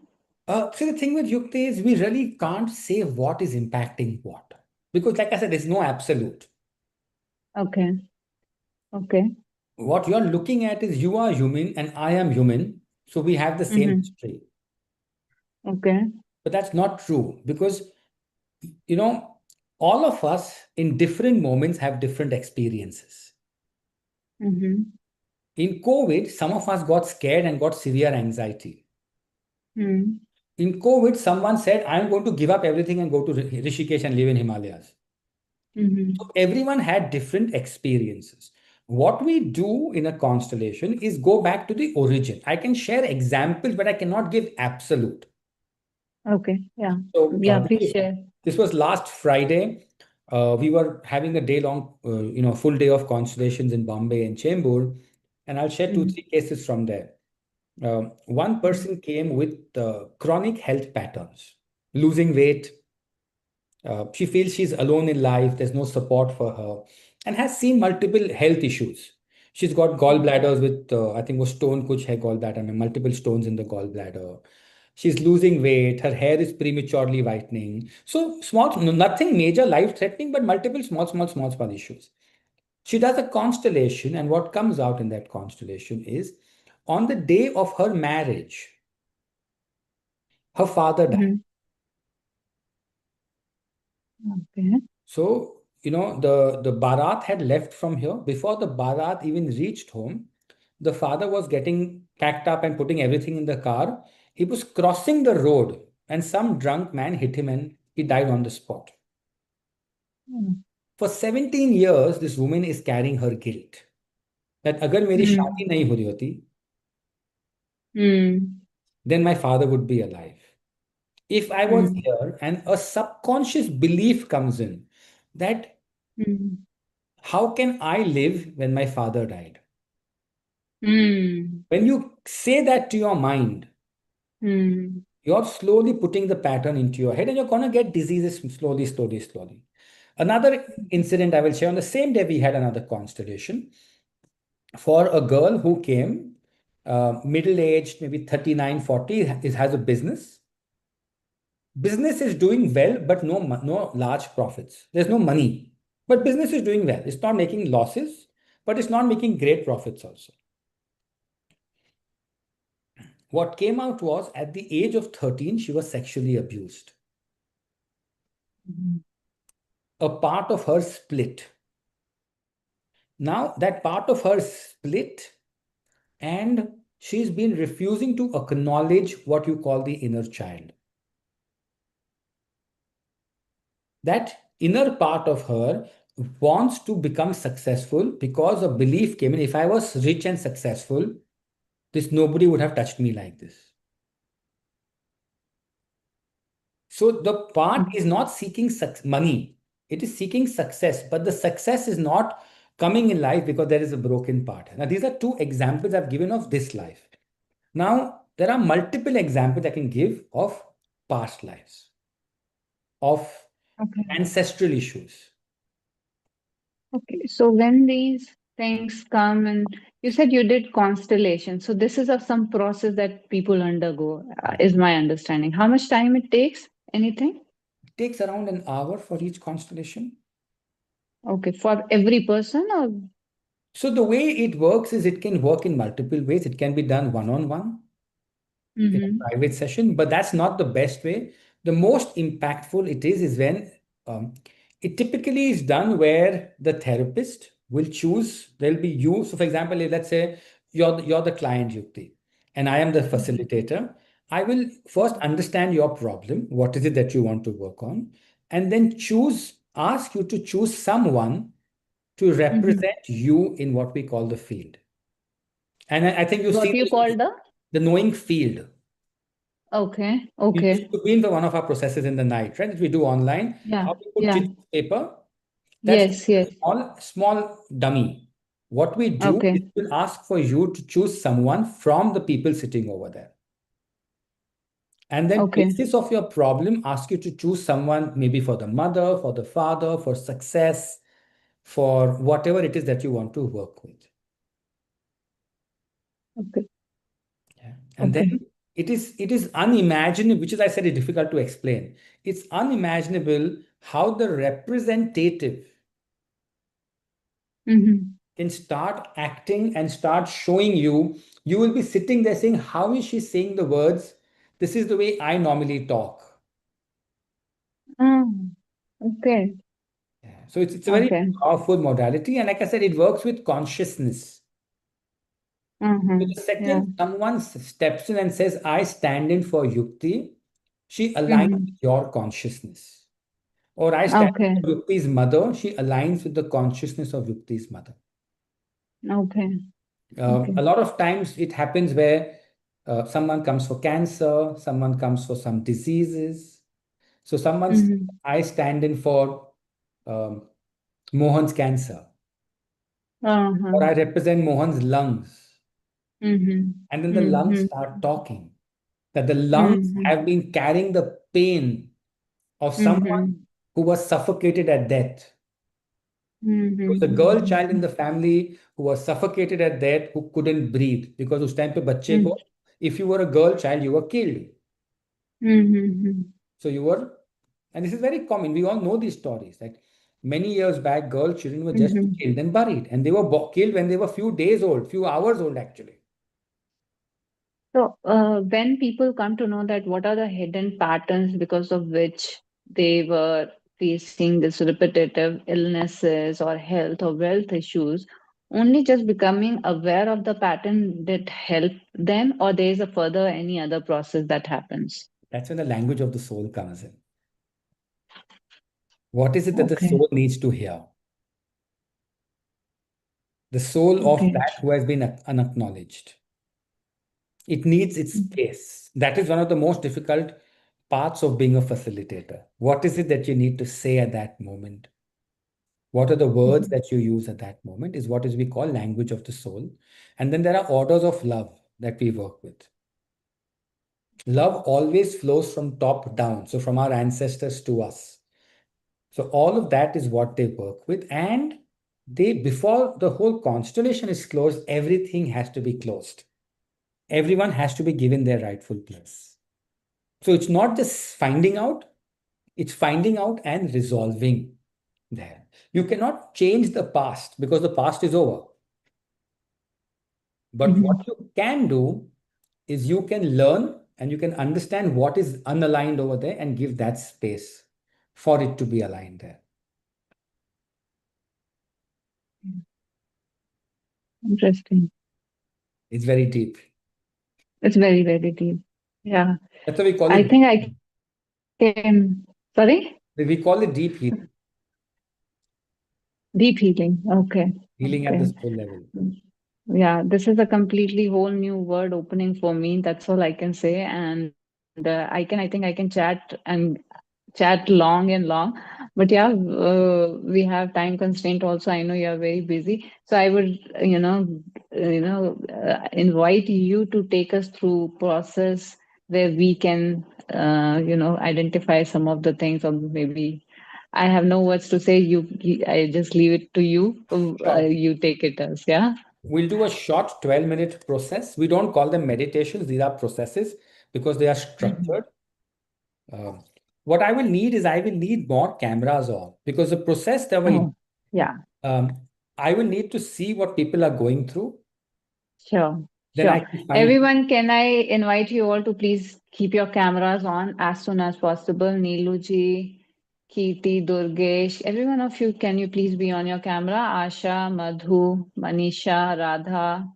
See, the thing with Yukti is we really can't say what is impacting what. Because, like I said, there's no absolute. Okay. Okay. What you're looking at is you are human and I am human. So we have the same Mm-hmm. history. Okay. But that's not true because, you know, all of us in different moments have different experiences. Mm-hmm. In COVID, some of us got scared and got severe anxiety. Mm-hmm. In COVID, someone said, I'm going to give up everything and go to Rishikesh and live in Himalayas. Mm-hmm. So everyone had different experiences. What we do in a constellation is go back to the origin. I can share examples, but I cannot give absolute. Okay. Yeah. So Yeah, please share. this was last Friday. We were having a day long, full day of constellations in Bombay and Chembur, and I'll share two, Mm-hmm. three cases from there. One person came with chronic health patterns, losing weight. She feels she's alone in life, there's no support for her, and has seen multiple health issues. She's got gallbladders with, I think, was stone kuch hai gallbladder, I mean, multiple stones in the gallbladder. She's losing weight, her hair is prematurely whitening. So, small, nothing major life threatening, but multiple small issues. She does a constellation, and what comes out in that constellation is on the day of her marriage, her father died. Mm-hmm. Okay. So, the Bharat had left from here. Before the Bharat even reached home, the father was getting packed up and putting everything in the car. He was crossing the road and some drunk man hit him and he died on the spot. For 17 years, this woman is carrying her guilt that agar meri Mm-hmm. shaadi nahi ho rahi hoti, Mm-hmm. then my father would be alive. If I was here and a subconscious belief comes in that Mm-hmm. how can I live when my father died? Mm-hmm. When you say that to your mind, Mm-hmm. you're slowly putting the pattern into your head and you're going to get diseases slowly. Another incident I will share, on the same day, we had another constellation for a girl who came, middle aged, maybe 39, 40, has a business. Business is doing well, but no large profits. There's no money, but business is doing well. It's not making losses, but it's not making great profits also. What came out was at the age of 13, she was sexually abused. Mm-hmm. A part of her split. Now, that part of her split, and she's been refusing to acknowledge what you call the inner child. That inner part of her wants to become successful because a belief came in, if I was rich and successful, this nobody would have touched me like this. So the part is not seeking money, it is seeking success, but the success is not coming in life because there is a broken part. Now, these are two examples I've given of this life. Now, there are multiple examples I can give of past lives, of Okay. ancestral issues. Okay. So when these things come, and you said you did constellation. So this is of some process that people undergo, is my understanding. How much time it takes? Anything? It takes around an hour for each constellation. Okay. For every person or? So the way it works is it can work in multiple ways. It can be done one on one in a Mm-hmm. private session, but that's not the best way. The most impactful it is when um, it typically is done where the therapist will choose. There'll be you. So, for example, let's say you're the client, Yukti, and I am the facilitator. I will first understand your problem. What is it that you want to work on? And then ask you to choose someone to Mm-hmm. represent you in what we call the field. And I think you've What seen you call the? the knowing field. Okay. You used Okay. to be in for one of our processes in the night, right? That we do online. Yeah. How we put Yeah. chits on paper. That's Yes. Yes. a small dummy. What we do is Okay. we'll ask for you to choose someone from the people sitting over there. And then Okay. basis of your problem, ask you to choose someone maybe for the mother, for the father, for success, for whatever it is that you want to work with. Okay. Yeah. And then Okay. it is unimaginable, which is I said is difficult to explain. It's unimaginable how the representative Mm-hmm. can start acting and start showing you. You will be sitting there saying, how is she saying the words? This is the way I normally talk. Oh, okay. Yeah. So it's a very Okay. powerful modality. And like I said, it works with consciousness. So Mm-hmm. the Yeah. second someone steps in and says, I stand in for Yukti, she aligns with Mm-hmm. your consciousness. Or I stand Okay. for Yukti's mother, she aligns with the consciousness of Yukti's mother. Okay. Okay. A lot of times it happens where someone comes for cancer, someone comes for some diseases. So Mm-hmm. I stand in for um, Mohan's cancer, or Uh-huh. I represent Mohan's lungs. Mm-hmm. And then the lungs Mm-hmm. start talking that the lungs Mm-hmm. have been carrying the pain of someone Mm-hmm. who was suffocated at death. There was a girl child in Mm-hmm. the family who was suffocated at death, who couldn't breathe because उस time पे बच्चे को, if you were a girl child, you were killed. Mm-hmm. So you were, and this is very common. We all know these stories. Like many years back, girl children were just Mm-hmm. killed and buried, and they were killed when they were few days old, few hours old actually. So, when people come to know that what are the hidden patterns because of which they were facing this repetitive illnesses or health or wealth issues, only just becoming aware of the pattern that help them, or there is a further any other process that happens. That's when the language of the soul comes in. What is it that the Okay. soul needs to hear? The soul of Okay. that who has been unacknowledged. It needs its space. That is one of the most difficult parts of being a facilitator. What is it that you need to say at that moment? What are the words Mhm. that you use at that moment is what is we call language of the soul. And then there are orders of love that we work with. Love always flows from top down, so from our ancestors to us. So all of that is what they work with. And they, before the whole constellation is closed, everything has to be closed. Everyone has to be given their rightful place. So it's not just finding out, it's finding out and resolving there. You cannot change the past because the past is over. But what Mhm. you can do is you can learn and you can understand what is unaligned over there and give that space for it to be aligned there. Interesting. It's very deep. It's very, very deep. Yeah. That's why we call I it, think I can. Sorry? we call it deep healing, Deep healing. Okay. healing Okay. at the soul level. Yeah, this is a completely whole new word opening for me. That's all I can say. And I think I can chat and chat chat long and long. But yeah, we have time constraint also. I know you are very busy, so I would, invite you to take us through process where we can, identify some of the things, or maybe I have no words to say. I just leave it to you. Sure. You take it as, yeah. We'll do a short 12-minute process. We don't call them meditations, these are processes because they are Mhm. structured. Um, what I will need is I will need more cameras on because the process that we Oh, yeah. um, I will need to see what people are going through. Sure, Then I sure. can find. Everyone, can I invite you all to please keep your cameras on as soon as possible? Neeluji, Kirti, Durgesh, every one of you, can you please be on your camera? Asha, Madhu, Manisha, Radha,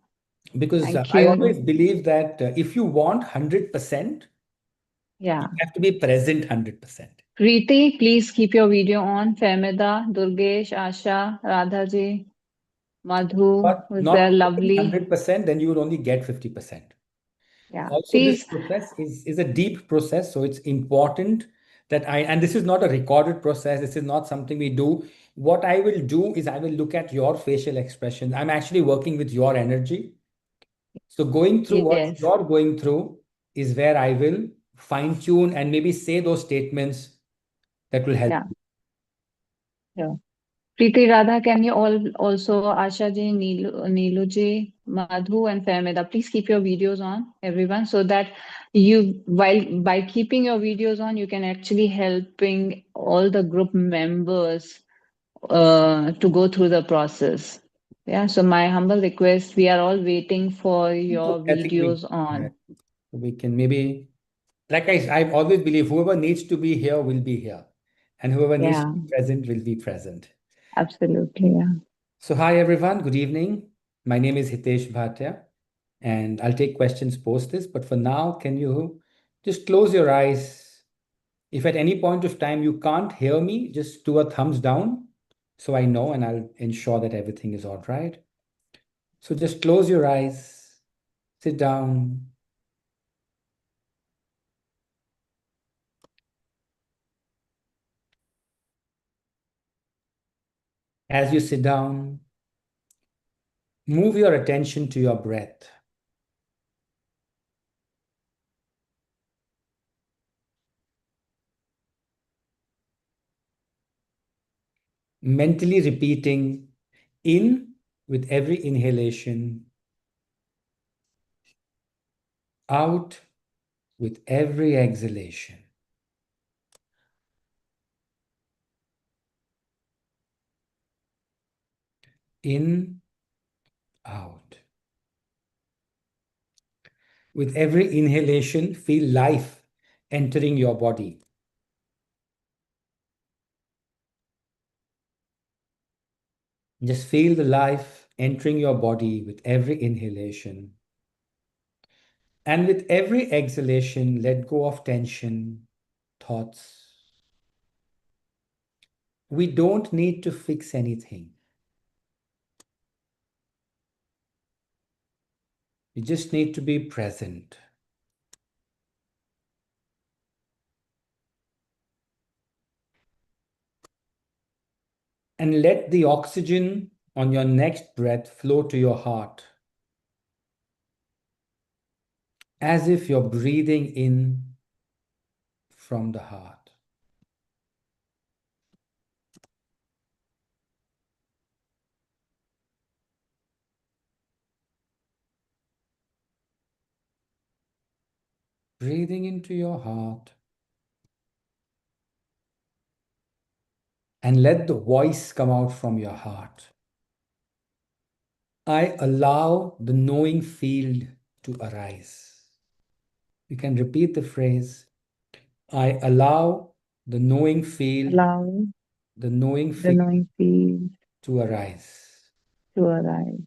Because thank I always you. believe that if you want 100%, you Yeah. have to be present 100%. Preeti, please keep your video on. Femida, Durgesh, Asha, Radhaji, Madhu, But who's there? not present Lovely. 100%, then you will only get 50%. Yeah. Also, this Please. process is a deep process, so it's important that and this is not a recorded process, this is not something we do. What I will do is I will look at your facial expression. I'm actually working with your energy. So going through what Yes. you're going through is where I will fine tune and maybe say those statements that will help. Yeah. Yeah. Preeti, Radha, can you all also, Asha ji, Neelu ji, Madhu, and Fahmida, please keep your videos on, everyone, so that you, while by keeping your videos on, you can actually helping all the group members to go through the process. Yeah, so my humble request, we are all waiting for your I think videos yeah, on. we can maybe, like I always believe, whoever needs to be here will be here, and whoever needs to Yeah, be present will be present. absolutely. Yeah. So, hi everyone, good evening. My name is Hitesh Bhatia, and I'll take questions post this. But for now, can you just close your eyes? If at any point of time you can't hear me, just do a thumbs down so I know and I'll ensure that everything is all right. So, just close your eyes, sit down. As you sit down, move your attention to your breath, mentally repeating in with every inhalation, out with every exhalation. In, out. With every inhalation, feel life entering your body. Just feel the life entering your body with every inhalation. And with every exhalation, let go of tension, thoughts. We don't need to fix anything. We just need to be present. And let the oxygen on your next breath flow to your heart as if you're breathing in from the heart. Breathing into your heart. And let the voice come out from your heart. I allow the knowing field to arise. You can repeat the phrase, I allow the knowing field, Allow the knowing the field knowing field to arise. to arise.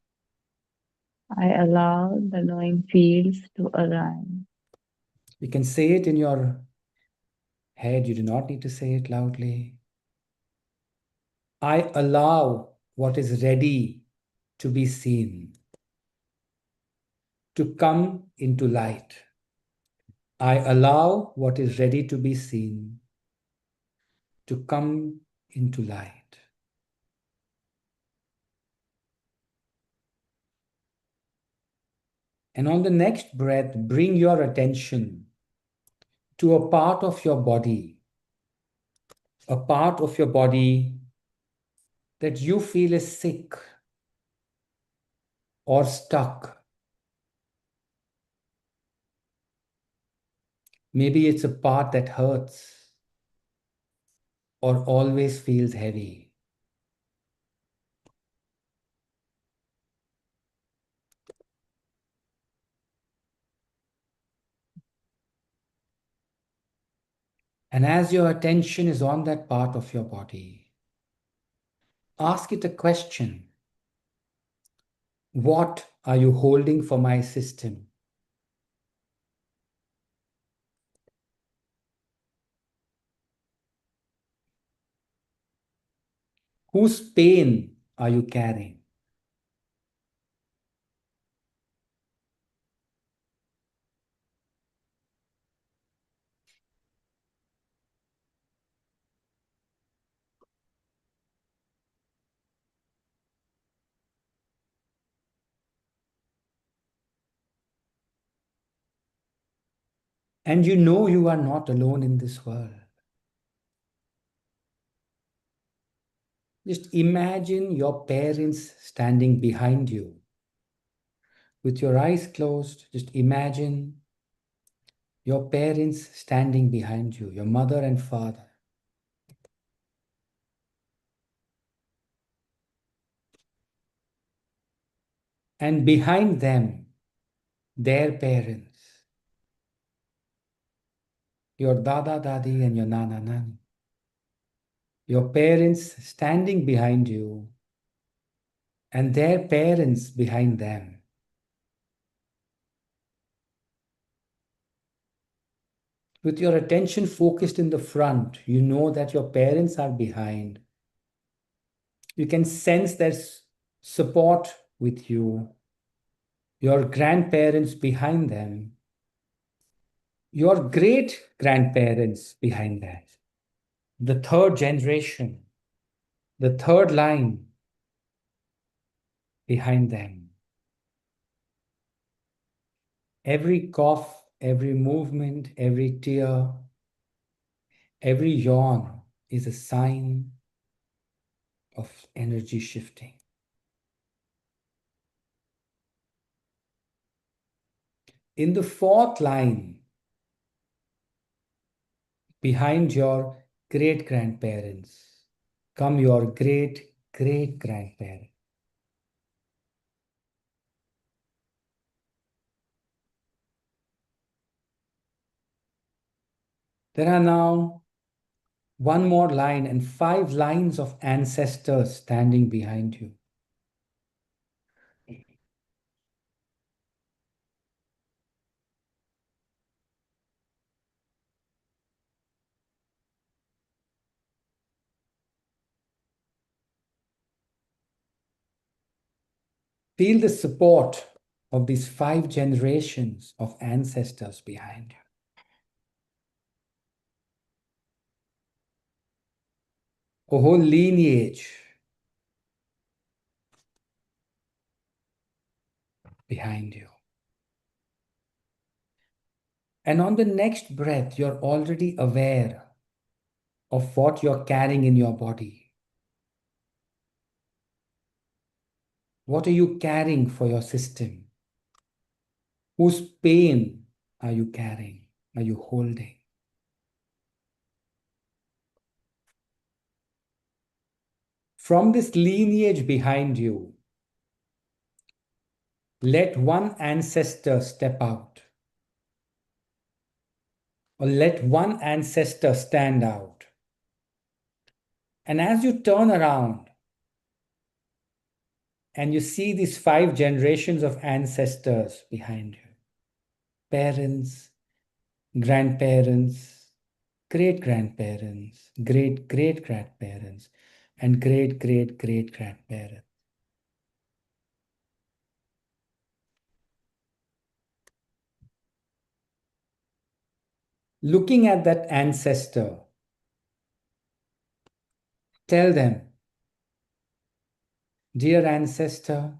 I allow the knowing fields to arise. You can say it in your head, you do not need to say it loudly. I allow what is ready to be seen to come into light. I allow what is ready to be seen to come into light. And on the next breath, bring your attention to a part of your body, a part of your body that you feel is sick or stuck. Maybe it's a part that hurts or always feels heavy. And as your attention is on that part of your body, ask it a question. What are you holding for my system? Whose pain are you carrying? And you know you are not alone in this world. Just imagine your parents standing behind you. With your eyes closed, just imagine your parents standing behind you, your mother and father. And behind them, their parents, your dada dadi and your nana nani. Your parents standing behind you and their parents behind them. With your attention focused in the front, you know that your parents are behind. You can sense their support with you, your grandparents behind them, your great grandparents behind that, the third generation, the third line behind them. Every cough, every movement, every tear, every yawn is a sign of energy shifting. In the fourth line, behind your great grandparents, come your great great grandparents. There are now one more line and five lines of ancestors standing behind you. Feel the support of these five generations of ancestors behind you. A whole lineage behind you. And on the next breath, you're already aware of what you're carrying in your body. What are you carrying for your system? Whose pain are you carrying? Are you holding? From this lineage behind you, let one ancestor step out, or let one ancestor stand out. And as you turn around and you see these five generations of ancestors behind you, parents, grandparents, great grandparents, great great grandparents, and great great great grandparents. Looking at that ancestor, Tell them, dear ancestor,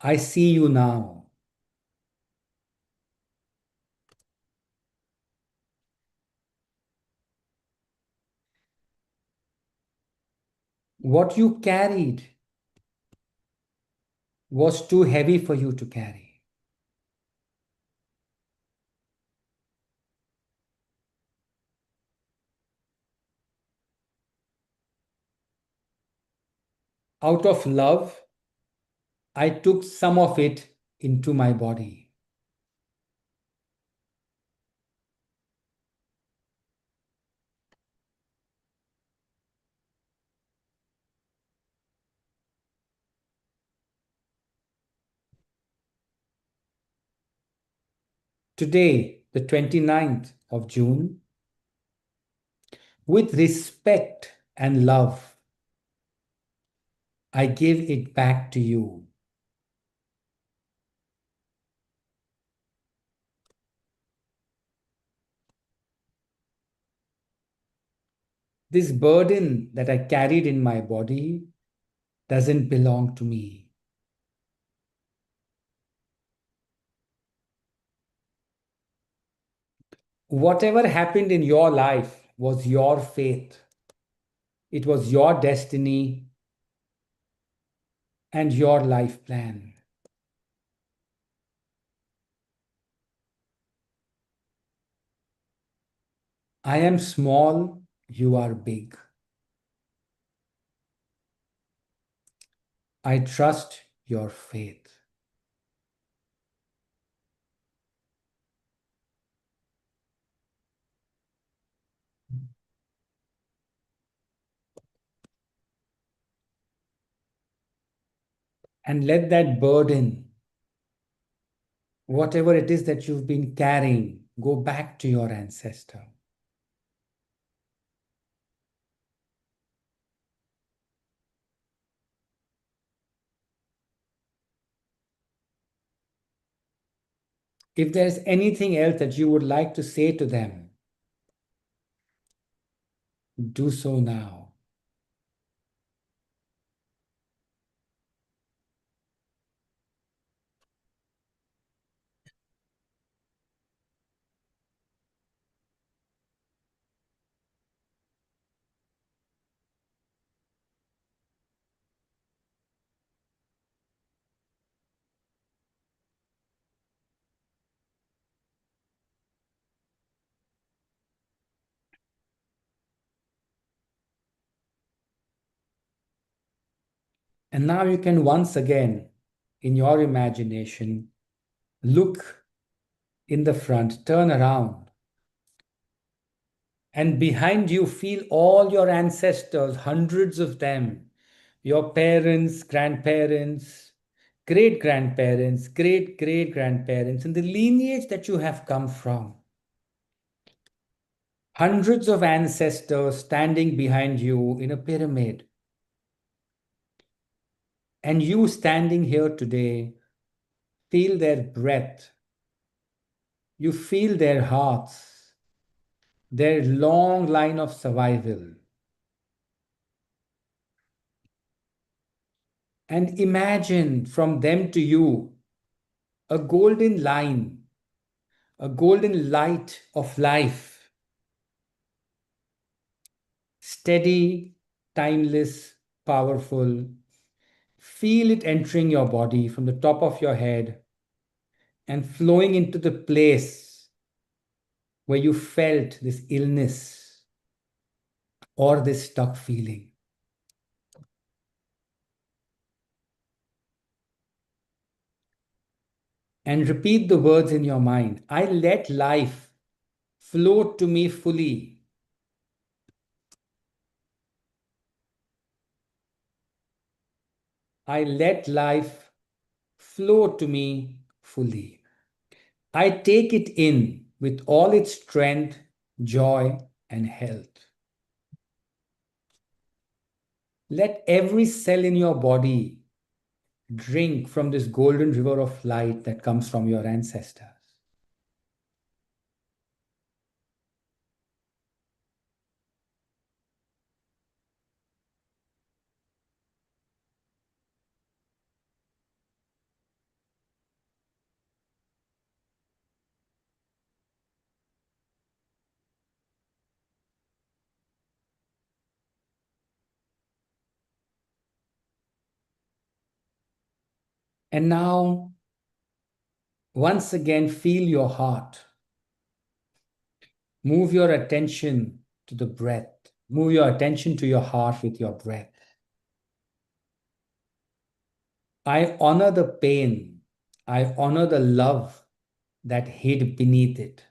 I see you now. What you carried was too heavy for you to carry. Out of love, I took some of it into my body. Today, the 29th of June, with respect and love, I give it back to you. This burden that I carried in my body doesn't belong to me. Whatever happened in your life was your fate. It was your destiny and your life plan. I am small, you are big. I trust your faith. And let that burden, whatever it is that you've been carrying, go back to your ancestor. If there's anything else that you would like to say to them, do so now. And now you can once again, in your imagination, look in the front, turn around, and behind you feel all your ancestors, hundreds of them, your parents, grandparents, great grandparents, great great grandparents, and the lineage that you have come from. Hundreds of ancestors standing behind you in a pyramid. And you standing here today, feel their breath. You feel their hearts, their long line of survival. And imagine from them to you a golden line, a golden light of life, steady, timeless, powerful. Feel it entering your body from the top of your head and flowing into the place where you felt this illness or this stuck feeling. And repeat the words in your mind. I let life flow to me fully. I let life flow to me fully. I take it in with all its strength, joy, and health. Let every cell in your body drink from this golden river of light that comes from your ancestors. And now, once again, feel your heart. Move your attention to the breath. Move your attention to your heart with your breath. I honor the pain. I honor the love that hid beneath it.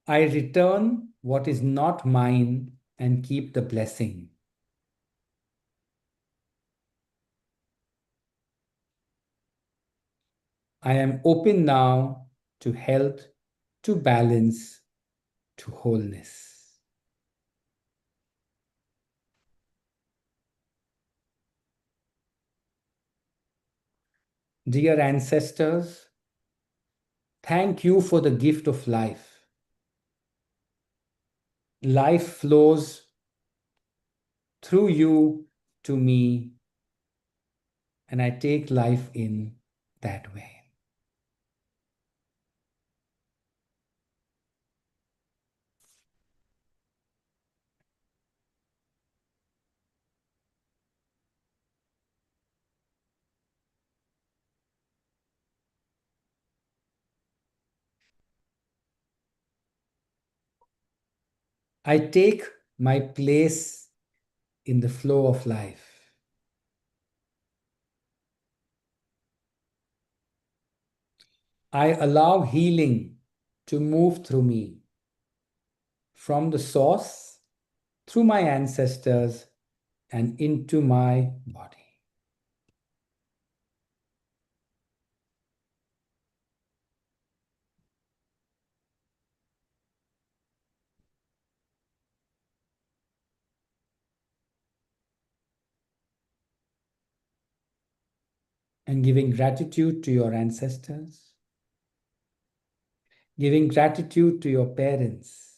I return what is not mine and keep the blessing. I am open now to health, to balance, to wholeness. Dear ancestors, thank you for the gift of life. Life flows through you to me, and I take life in that way. I take my place in the flow of life. I allow healing to move through me from the source, through my ancestors, and into my body. And giving gratitude to your ancestors, giving gratitude to your parents,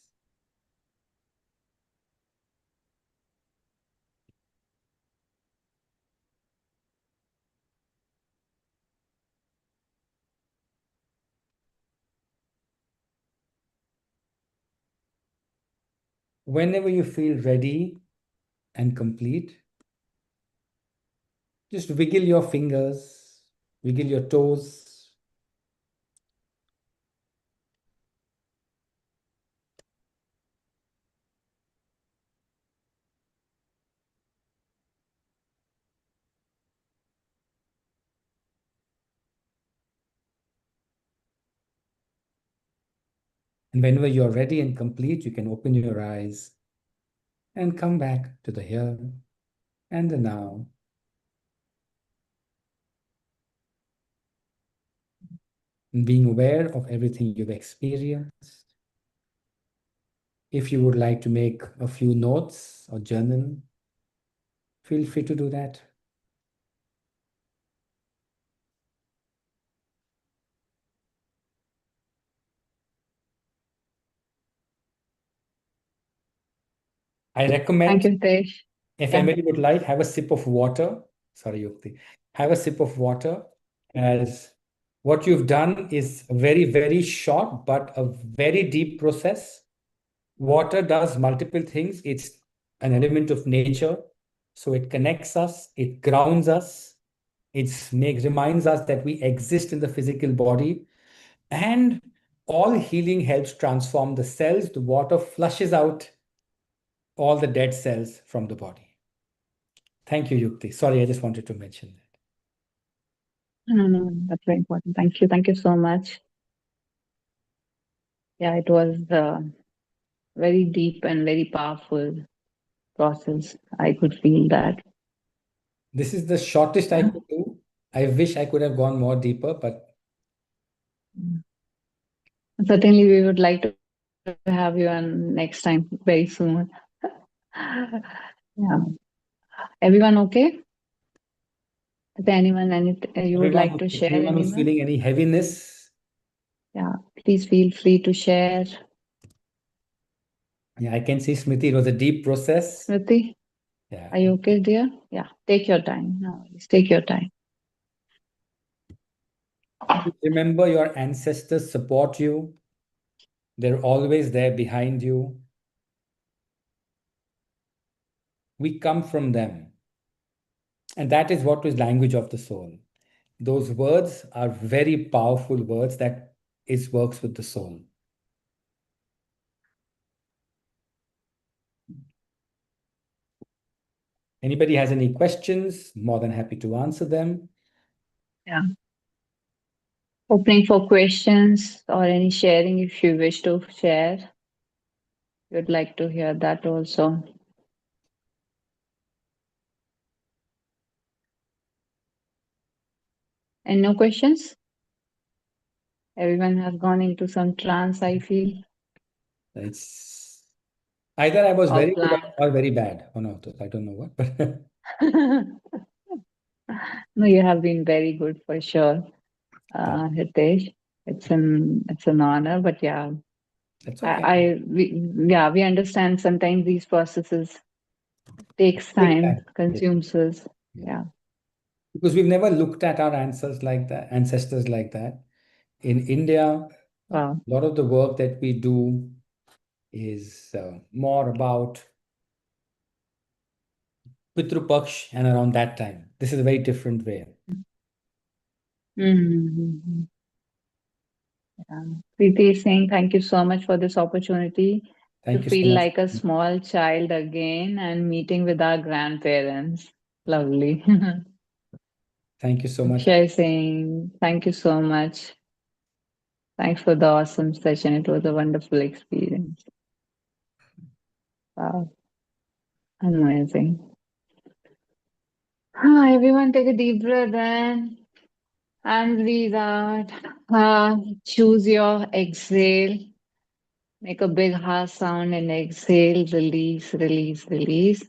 whenever you feel ready and complete, just wiggle your fingers, wiggle your toes. And whenever you're ready and complete, you can open your eyes and come back to the here and the now. And being aware of everything you've experienced. If you would like to make a few notes or journal, feel free to do that. I Thank recommend, you, Hitesh. if Yeah. anybody would like, have a sip of water. Sorry, Yukti. Have a sip of water, as what you've done is very, very short, but a very deep process. Water does multiple things. It's an element of nature. So it connects us, it grounds us, reminds us that we exist in the physical body. And all healing helps transform the cells. The water flushes out all the dead cells from the body. Thank you, Yukti. Sorry, I just wanted to mention that. No, no, that's very important. Thank you. Thank you so much. Yeah, it was very deep and very powerful process. I could feel that. This is the shortest I Yeah. could do. I wish I could have gone more deeper, but Certainly, we would like to have you on next time very soon. Yeah. Everyone okay? Is there anyone you would like to share? everyone who's Anyone? feeling any heaviness, Yeah. Please feel free to share. yeah, I can see Smriti. It was a deep process. Smriti, Yeah. are you okay, dear? Yeah. Take your time. No, worries. Take your time. Remember, your ancestors support you. They're always there behind you. we come from them. And that is what is language of the soul. Those words are very powerful words that is works with the soul. Anybody has any questions, more than happy to answer them. Yeah. Opening for questions or any sharing if you wish to share. Would like to hear that also. And no questions? Everyone has gone into some trance, I feel, It's either I was or very good blank. or very bad. One of those. I don't know what, but No, you have been very good for sure, thank- Hitesh. It's an honor, but yeah, that's I, okay. I we yeah we understand sometimes these processes takes Take time, time. Yeah, consumes us. yeah. Yeah. Because we've never looked at our ancestors like that. In India, a Wow. lot of the work that we do is more about Pitru Paksh and around that time. This is a very different way. Mm-hmm. Yeah. Preeti is saying thank you so much for this opportunity to Thank you so feel much. like a small child again and meeting with our grandparents. Lovely. Thank you so much. Akshay is saying thank you so much. Thanks for the awesome session. It was a wonderful experience. Wow. Amazing. Everyone take a deep breath in and breathe out. Choose your exhale. Make a big ha sound and exhale. Release, release, release.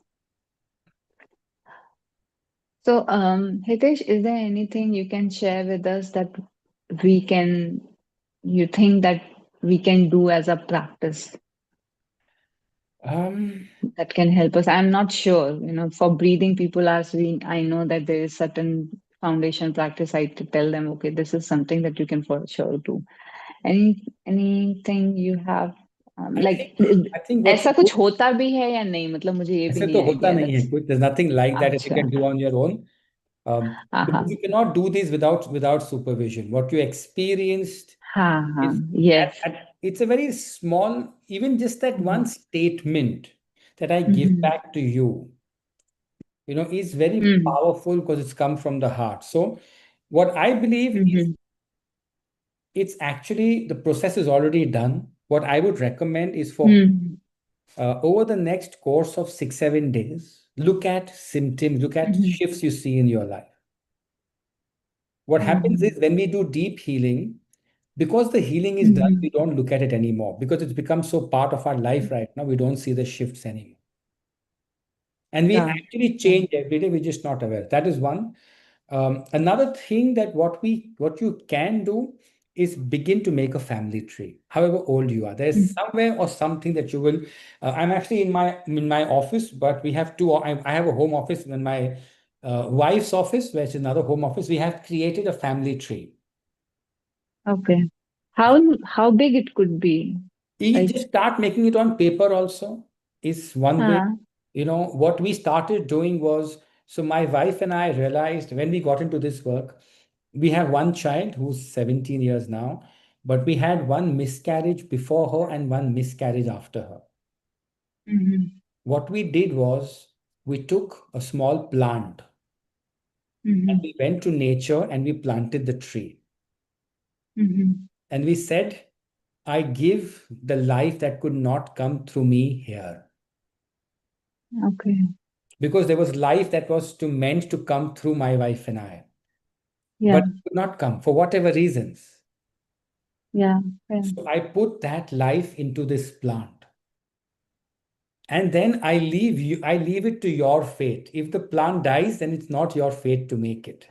So, Hitesh, is there anything you can share with us that we can, you think that we can do as a practice Um, that can help us? I'm not sure, for breathing, people ask me, I know that there is certain foundation practice. I to tell them, okay, this is something that you can for sure do. Anything you have, I like, think I think what ऐसा we do, कुछ होता भी है या नहीं मतलब मुझे ये भी ऐसे नहीं तो होता आइडिया नहीं है दैट्स कुछ. There's nothing like that you अच्छा can do on your own. हाँ Because you हाँ cannot do this without supervision. What you experienced हाँ हाँ is yes it's a very small, even just that one statement that I give hmm back to you, is very hmm powerful because it's come from the heart. So what I believe is hmm it's actually the process is already done. What I would recommend is for hmm over the next course of 6, 7 days, look at symptoms, look at Mhm, shifts you see in your life. What happens mhm, is when we do deep healing, because the healing is done, we mhm. don't look at it anymore because it's become so part of our life right now, we don't see the shifts anymore. And we Yeah, actually yeah. change every day, we're just not aware. That is one. Another thing that what you can do is begin to make a family tree. However old you are, there's Mm. somewhere or something that you will. I'm actually in my office, but we have two. I have a home office and my wife's office, which is another home office. We have created a family tree. Okay. How big it could be? You Like, just start making it on paper also is one way. uh, What we started doing was, so my wife and I realized when we got into this work, we have one child who's 17 years now, but we had one miscarriage before her and one miscarriage after her. mhm, What we did was we took a small plant and mhm, we went to nature and we planted the tree. mhm. And we said, I give the life that could not come through me here. Okay. Because there was life that was meant to come through my wife and I, Yeah, but it could not come for whatever reasons. yeah, yeah. So I put that life into this plant. And then I leave it to your fate. If the plant dies, then it's not your fate to make it.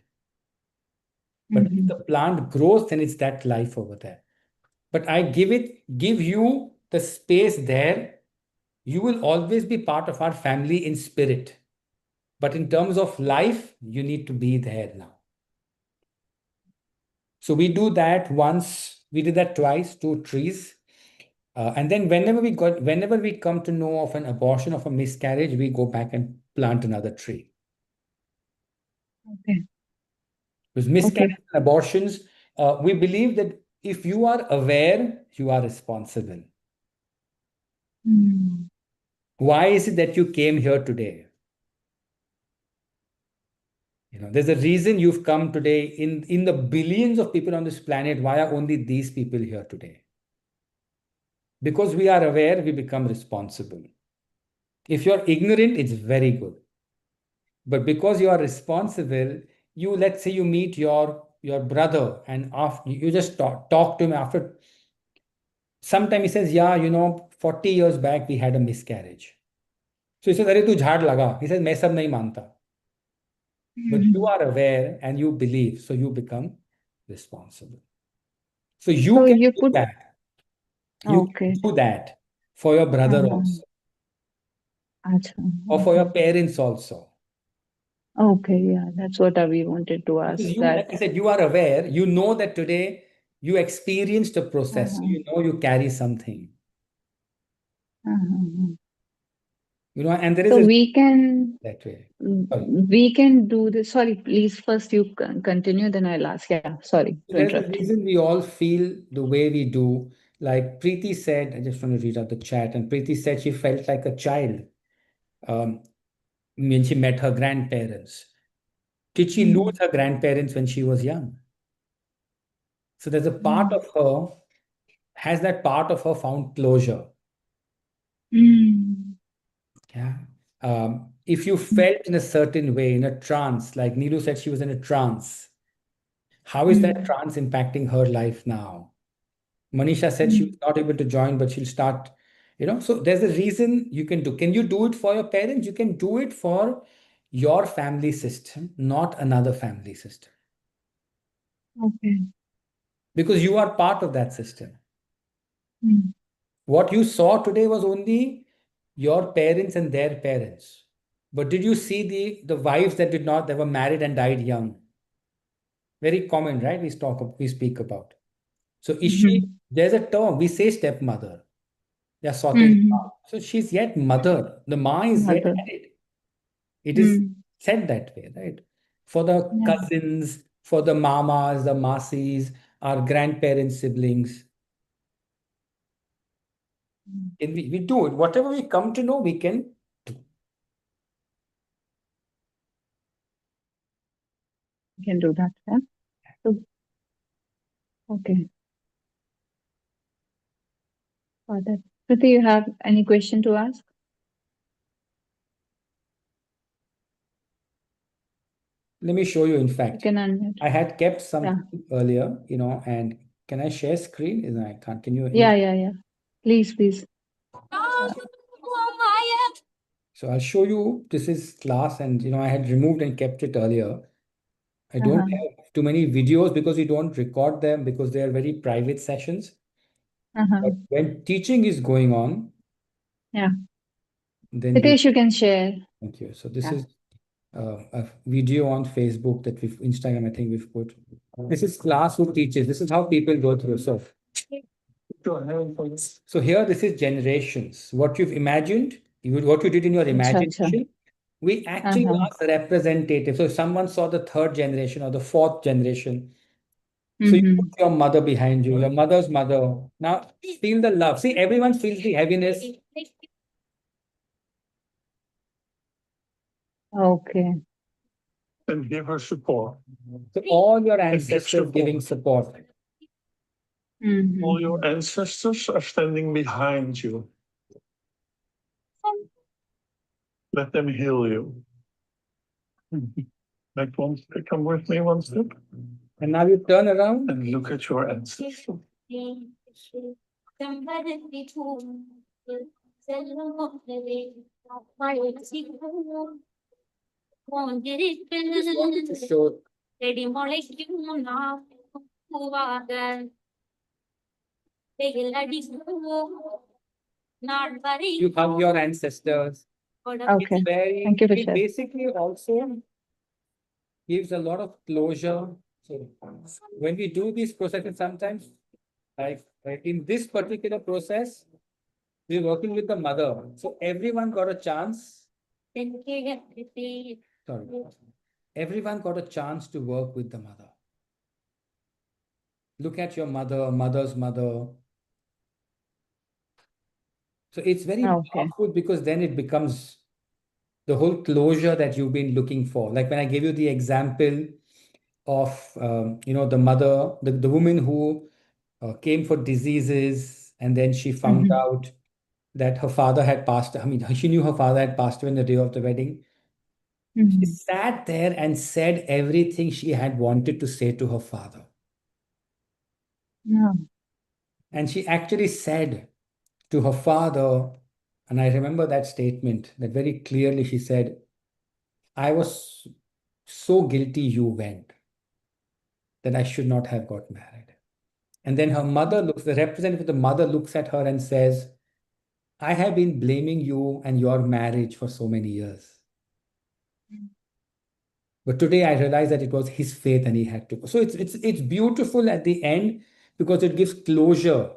But if the Mhm. plant grows, then it's that life over there. But I give you the space there. You will always be part of our family in spirit. But in terms of life, you need to be there now. So we do that once, we did that twice, two trees. And then whenever we come to know of an abortion, of a miscarriage, we go back and plant another tree. Okay. Because Okay. miscarriage and abortions, we believe that if you are aware, you are responsible. Mm. Why is it that you came here today? There's a reason you've come today. In the billions of people on this planet, why are only these people here today? Because we are aware, we become responsible. If you're ignorant, it's very good. But because you are responsible, let's say you meet your brother, and after you just talk to him after some time, he says, yeah, 40 years back we had a miscarriage. So he says, अरे तू झाड़ लगा. He says, मैं सब नहीं मानता. But you Mhm. are aware and you believe, so you become responsible. So you So can you do put, that. You can okay. do that for your brother Uh-huh. also, Acha. or for your Okay. parents also. Okay, yeah, that's what we wanted to Because ask you, that. like I said, you are aware, you know that today you experienced a process, so Uh-huh. you carry something, Uh-huh. and there is So a we can that way. Sorry. we can do this. Sorry, please first you continue, then I'll ask. Yeah, sorry to So there's a interrupt you. reason we all feel the way we do. Like Preeti said, I just want to read out the chat, and Preeti said she felt like a child um, when she met her grandparents. Did she Mm. lose her grandparents when she was young? So there's a part Mm. of her, has that part of her found closure? Mm. Yeah. If you felt in a certain way, in a trance, like Neelu said, she was in a trance. How is that Mm. trance impacting her life now? Manisha said she Mm. was not able to join, but she'll start, So there's a reason you can do. Can you do it for your parents? You can do it for your family system, not another family system, Okay. because you are part of that system. Mm. What you saw today was only your parents and their parents. But did you see the wives that did not, that were married and died young? Very common, right? We speak about. So is she, Mm-hmm. there's a term, we say stepmother. Yeah, sorted. Mm. So she's yet mother. The ma is yet Mother. added. It is Mm. said that way, right? For the Yeah. cousins, for the mamas, the masis, our grandparents, siblings. Mm. And we do it. Whatever we come to know, we can do. We can do that. Yeah. So, okay. Got it. Kriti, you have any question to ask? Let me show you. In You fact, can unmute. I had kept Yeah. something earlier, and can I share screen? Is I can't. Can you Yeah. any? Yeah. Yeah. Please, please. Uh, So I'll show you. This is class, and I had removed and kept it earlier. I don't uh-huh. have too many videos because we don't record them because they are very private sessions. Uh-huh. But when teaching is going on, Yeah. then we Hitesh, you can share. thank you. So this Yeah. is a video on Facebook that we've Instagram, I think we've put. This is class who teaches. This is how people go through. So here, this is generations. What you've imagined, what you did in your Acha, acha. imagination, we actually Uh-huh. ask representative. So if someone saw the third generation or the fourth generation, so you put Mm-hmm. your mother behind you, your mother's mother. Now feel the love. See, everyone feels the heaviness. Okay. And give her support. So all your And give ancestors giving support. All your Mm-hmm. ancestors are standing behind you. Let them heal you. Like one step, come with me one step And now you turn around. and look at your ancestors. Just wanted to show you hug your ancestors. It's Okay. very, Thank you for it sharing. basically also gives a lot of closure. So when we do these processes, sometimes like Right? In this particular process, we're working with the mother. So everyone got a chance. Sorry. Everyone got a chance to work with the mother. Look at your mother, mother's mother. So it's very Okay. powerful because then it becomes the whole closure that you've been looking for. Like when I gave you the example of, the mother, the woman who came for diseases and then she found Mm-hmm. out that her father had passed. I mean, she knew her father had passed away on the day of the wedding. She Mm-hmm. sat there and said everything she had wanted to say to her father. Yeah. And she actually said to her father, and I remember that statement that very clearly she said, I was so guilty you went that I should not have got married. And then her mother looks, the representative of the mother looks at her and says, I have been blaming you and your marriage for so many years. But today I realized that it was his faith and he had to go. So it's beautiful at the end because it gives closure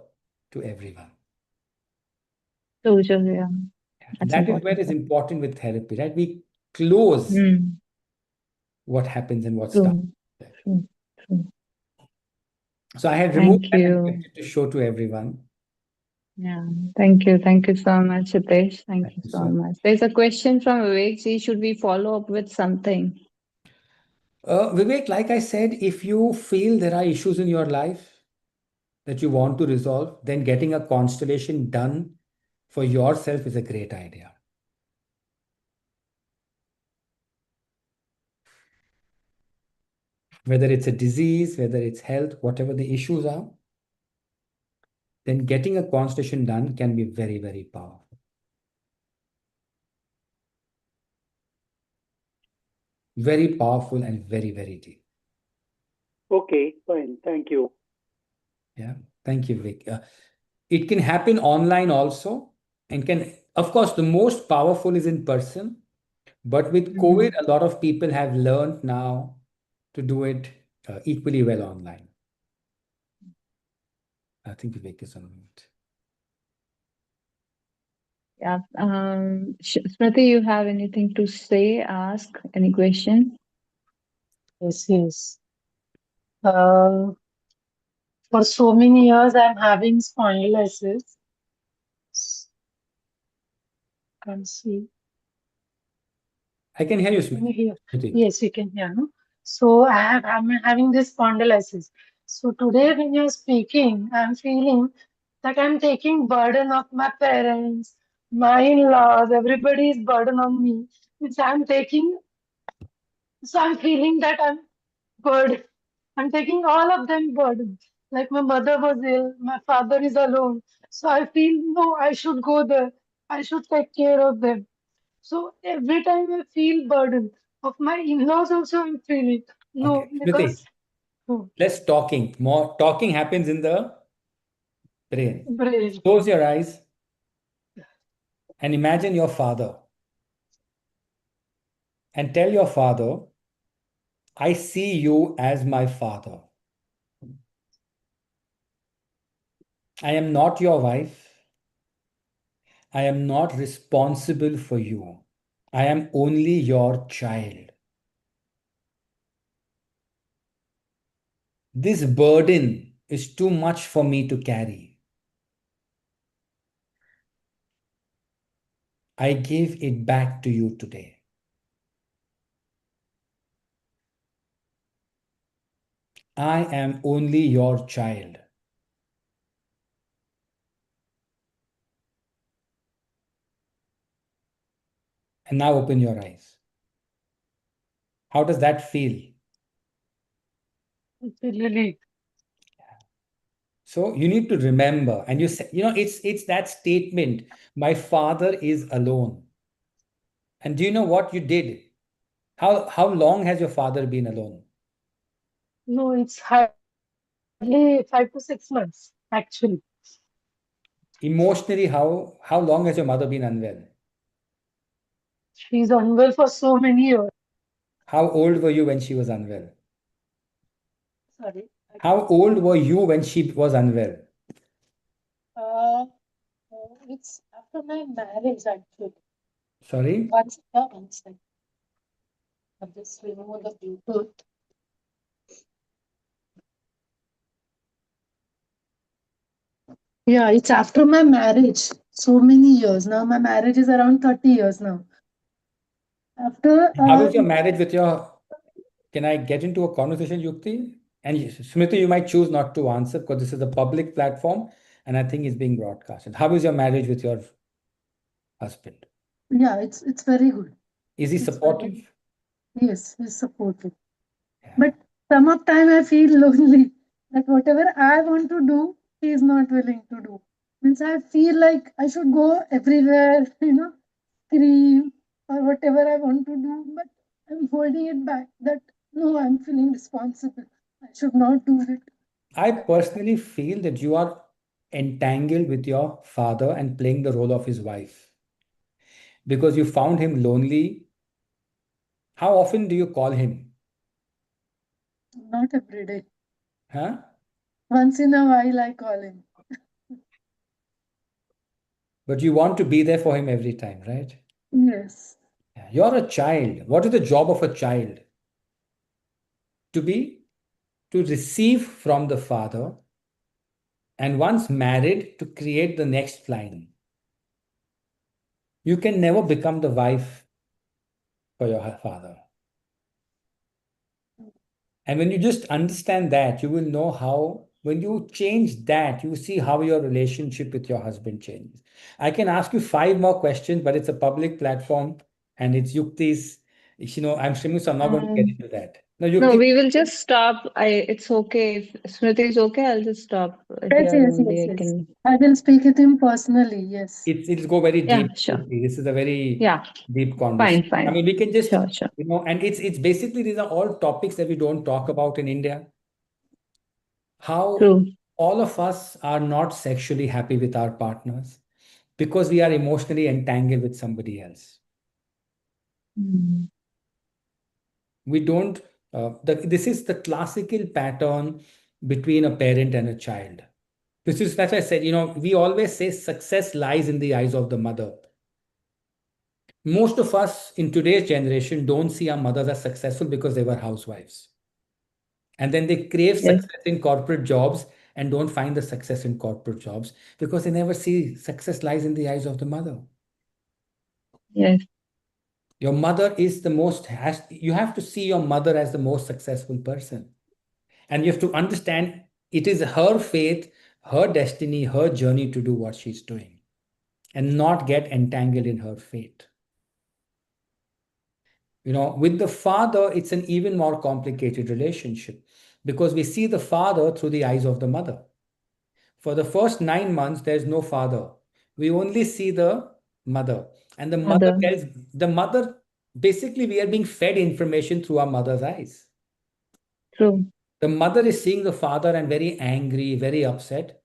to everyone. Closure, yeah. And That's that is where important. it's important with therapy, right? We close Mm. what happens and what starts. True. True. True. So I had removed Thank that and you. kept it to show to everyone. Yeah. Thank you. Thank you so much, Hitesh. Thank Thank you you so so much. There's a question from Vivek. See, should we follow up with something? Vivek, like I said, if you feel there are issues in your life that you want to resolve, then getting a constellation done for yourself is a great idea. Whether it's a disease, whether it's health, whatever the issues are, then getting a constellation done can be very, very powerful. Very powerful and very, very deep. Okay, fine. Thank you. Yeah. Thank you, Vivek. It can happen online also, and can, of course, the most powerful is in person. But with COVID, Mm-hmm. a lot of people have learned now to do it equally well online. I think Vivek is on mute. Yeah. Smriti, you have anything to say, ask, any question? Yes, yes. Uh, for so many years, I'm having spondylosis. Can't see. I can hear you, Can you hear? Smriti. Yes, you can hear, no? So I'm having this spondylosis. So today, when you're speaking, I'm feeling that I'm taking burden of my parents, my in-laws, everybody's burden on me, which I'm taking. So I'm feeling that burden. I'm taking all of them burden. Like my mother was ill, my father is alone. So I feel no, I should go there. I should take care of them. So every time I feel burden of my in-laws also I'm feeling Okay, no Smriti, because oh, less talking. More talking happens in the brain. brain. Close your eyes and imagine your father and tell your father, I see you as my father. I am not your wife. I am not responsible for you. I am only your child. This burden is too much for me to carry. I give it back to you today. I am only your child. And now open your eyes. How does that feel? It's really So you need to remember, and you say, it's that statement, my father is alone. And do you know what you did? How long has your father been alone? no, it's hardly 5 to 6 months actually. Emotionally, how long has your mother been unwell? She's unwell for so many years. How old were you when she was unwell? Sorry, I How can't. old were you when she was unwell? it's after my marriage actually. Sorry? One second. I'll just remove the Bluetooth. Yeah, it's after my marriage. So many years now. My marriage is around 30 years now. After How is your marriage with your? Can I get into a conversation, Yukti? And Smriti, you might choose not to answer because this is a public platform and I think it's being broadcasted. How is your marriage with your husband? yeah, it's very good. Is he It's very supportive? yes, it's supportive. Yeah. But some of time I feel lonely. That whatever I want to do, he is not willing to do. Means I feel like I should go everywhere, scream or whatever I want to do, but I'm holding it back. That no, I'm feeling responsible. I should not do it. I personally feel that you are entangled with your father and playing the role of his wife because you found him lonely. How often do you call him? Not every day. Huh? Once in a while I call him. But you want to be there for him every time, right? Yes. Yeah. You're a child. What is the job of a child? To be, to receive from the father, and once married, to create the next line. You can never become the wife for your father. And when you just understand that, you will know how, when you change that, you see how your relationship with your husband changes. I can ask you five more questions, but it's a public platform and it's Yukti's. I'm streaming, so I'm not going to get Um, into that. No, no, Yukti, we will just stop. It's okay. If Smriti is okay, I'll just stop Yes, here yes, only. yes, I yes. can. I will speak with him personally. Yes. it'll go very Yeah, deep. sure. Yukti. This is a very Yeah, deep conversation. fine, I fine. mean, we can just, Sure, sure. and it's basically these are all topics that we don't talk about in India. How True. all of us are not sexually happy with our partners because we are emotionally entangled with somebody else. Mm. We don't, this is the classical pattern between a parent and a child. This is, that's why I said, we always say success lies in the eyes of the mother. Most of us in today's generation don't see our mothers as successful because they were housewives. And then they crave Yes, success in corporate jobs and don't find the success in corporate jobs because they never see success lies in the eyes of the mother. yes, Your mother is the most, you have to see your mother as the most successful person. And you have to understand it is her faith, her destiny, her journey to do what she's doing and not get entangled in her fate. With the father, it's an even more complicated relationship because we see the father through the eyes of the mother. For the first 9 months, there's no father. We only see the mother. And the mother mother. tells the mother, basically, we are being fed information through our mother's eyes. True. The mother is seeing the father and very angry, very upset,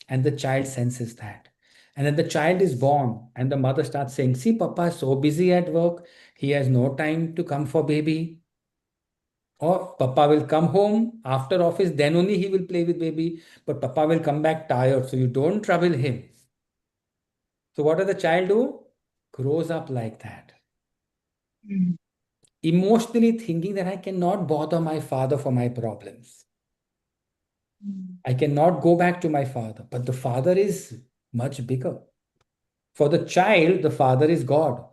and the child senses that. And then the child is born, and the mother starts saying, see, Papa is so busy at work, he has no time to come for baby. Or Papa will come home after office, then only he will play with baby. But Papa will come back tired, so you don't trouble him. So what does the child do? Grows up like that. Mm. Emotionally thinking that I cannot bother my father for my problems. Mm. I cannot go back to my father. But the father is much bigger. For the child, the father is God.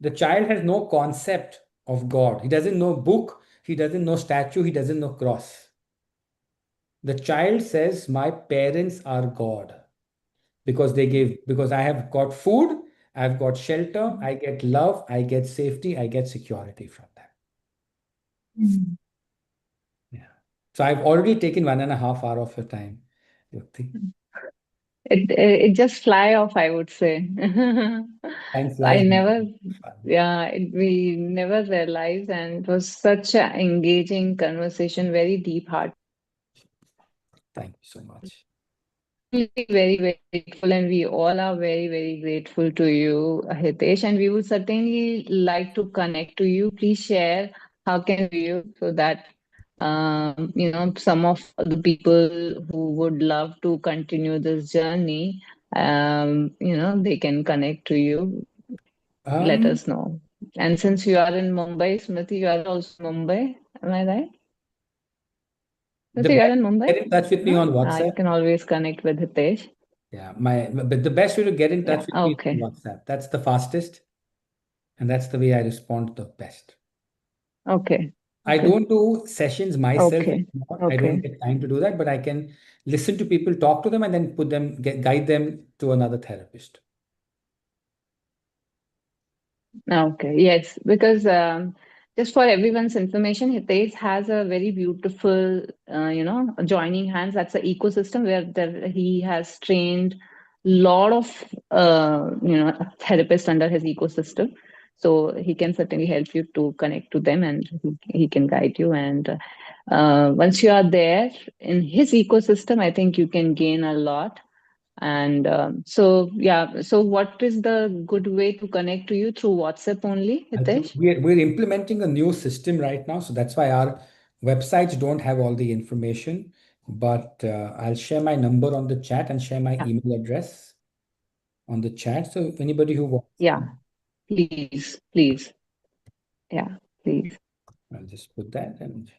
The child has no concept of God. He doesn't know book, he doesn't know statue, he doesn't know cross. The child says, my parents are God because I have got food, I've got shelter, I get love, I get safety, I get security from them. Mm. Yeah. So I've already taken 1.5 hour of your time, Yukti. It just fly off, I would say. Time I flies. never, yeah, we never realized, and it was such an engaging conversation, very deep heart. Thank you so much. Truly very, very grateful, and we all are very, very grateful to you, Hitesh. And we would certainly like to connect to you. Please share how can you so that some of the people who would love to continue this journey they can connect to you, let Um, us know. And since you are in Mumbai, Smriti, you are also in Mumbai, am I right? the Smriti, you are best in get Mumbai? in touch with me No? on You WhatsApp. can always connect with Hitesh. Yeah, but the best way to get in Yeah, touch with me is on okay. WhatsApp. That's the fastest, and that's the way I respond the best. Okay. I Okay. don't do sessions myself Okay. anymore. I don't Okay. get time to do that, but I can listen to people, talk to them, and then guide them to another therapist. Okay, yes, because just for everyone's information, Hitesh has a very beautiful, joining hands. That's an ecosystem where he has trained lot of, therapists under his ecosystem. So he can certainly help you to connect to them, and he can guide you. And once you are there in his ecosystem, I think you can gain a lot. And so, yeah, so what is the good way to connect to you through WhatsApp only, Hitesh? We're implementing a new system right now, so that's why our websites don't have all the information. But I'll share my number on the chat and share my Yeah, email address on the chat. So if anybody who wants, yeah, please, please. Yeah, please. I'll just put that, and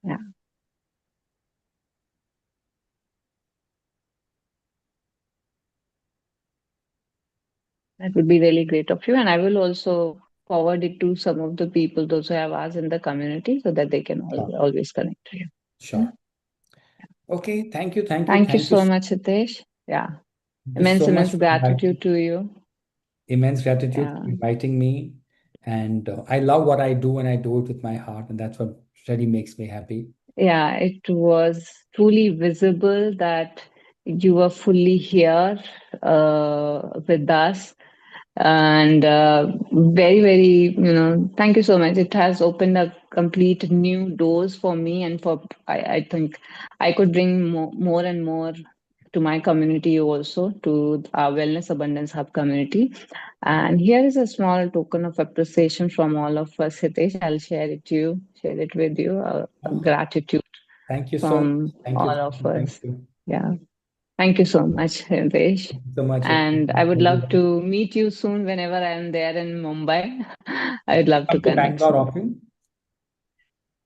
Yeah, that would be really great of you. And I will also forward it to some of the people, those who have asked in the community, so that they can sure, always connect to you. Yeah. sure. Okay, thank you, thank you, Thank you thank you, so much, Hitesh. Yeah, thank you immense, so much immense for inviting. gratitude to you. Immense gratitude Yeah. for inviting me. And I love what I do, and I do it with my heart, and that's what really makes me happy. Yeah, it was truly visible that you were fully here with us. And very, very, thank you so much. It has opened up complete new doors for me, and I think I could bring more and more to my community also, to our Wellness Abundance Hub community. And here is a small token of appreciation from all of us, Hitesh. I'll share it with you. Gratitude Thank you so much. from Thank you. all Thank of you. Thank us. you. Yeah. Thank you so much, Hitesh. Thank you so much. And I would love to meet you soon whenever I'm there in Mumbai. I would love to Come to connect Bangalore soon. often.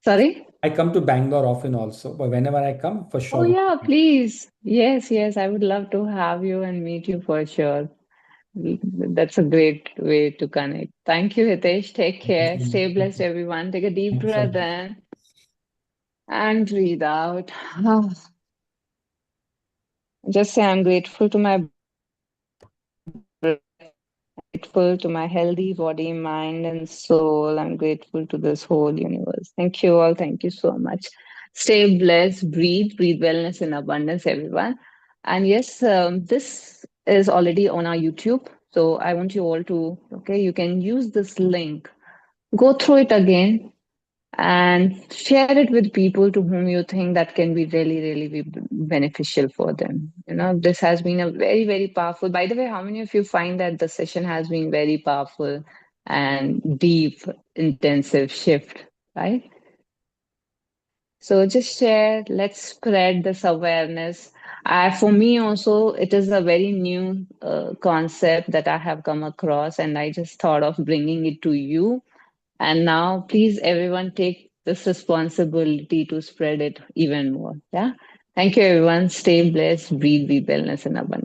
Sorry? I come to Bangalore often also, but whenever I come, for Oh, sure. yeah, please. Yes, yes. I would love to have you and meet you for sure. That's a great way to connect. Thank you, Hitesh. Take Thank you care. so much. Stay blessed, everyone. Take a deep Thank you so breath much. in and breathe out. Just say, I'm grateful to my breath, grateful to my healthy body, mind, and soul. I'm grateful to this whole universe. Thank you all. Thank you so much. Stay blessed, breathe wellness in abundance, everyone. And yes, this is already on our YouTube. So I want you all to, okay, you can use this link, go through it again, and share it with people to whom you think that can be really, really be beneficial for them. This has been a very, very powerful. By the way, how many of you find that the session has been very powerful and deep, intensive shift, right? So just share, let's spread this awareness. For me also, it is a very new concept that I have come across, and I just thought of bringing it to you. And now, please, everyone, take this responsibility to spread it even more. Yeah. Thank you, everyone. Stay blessed, breathe, be wellness, and abundance.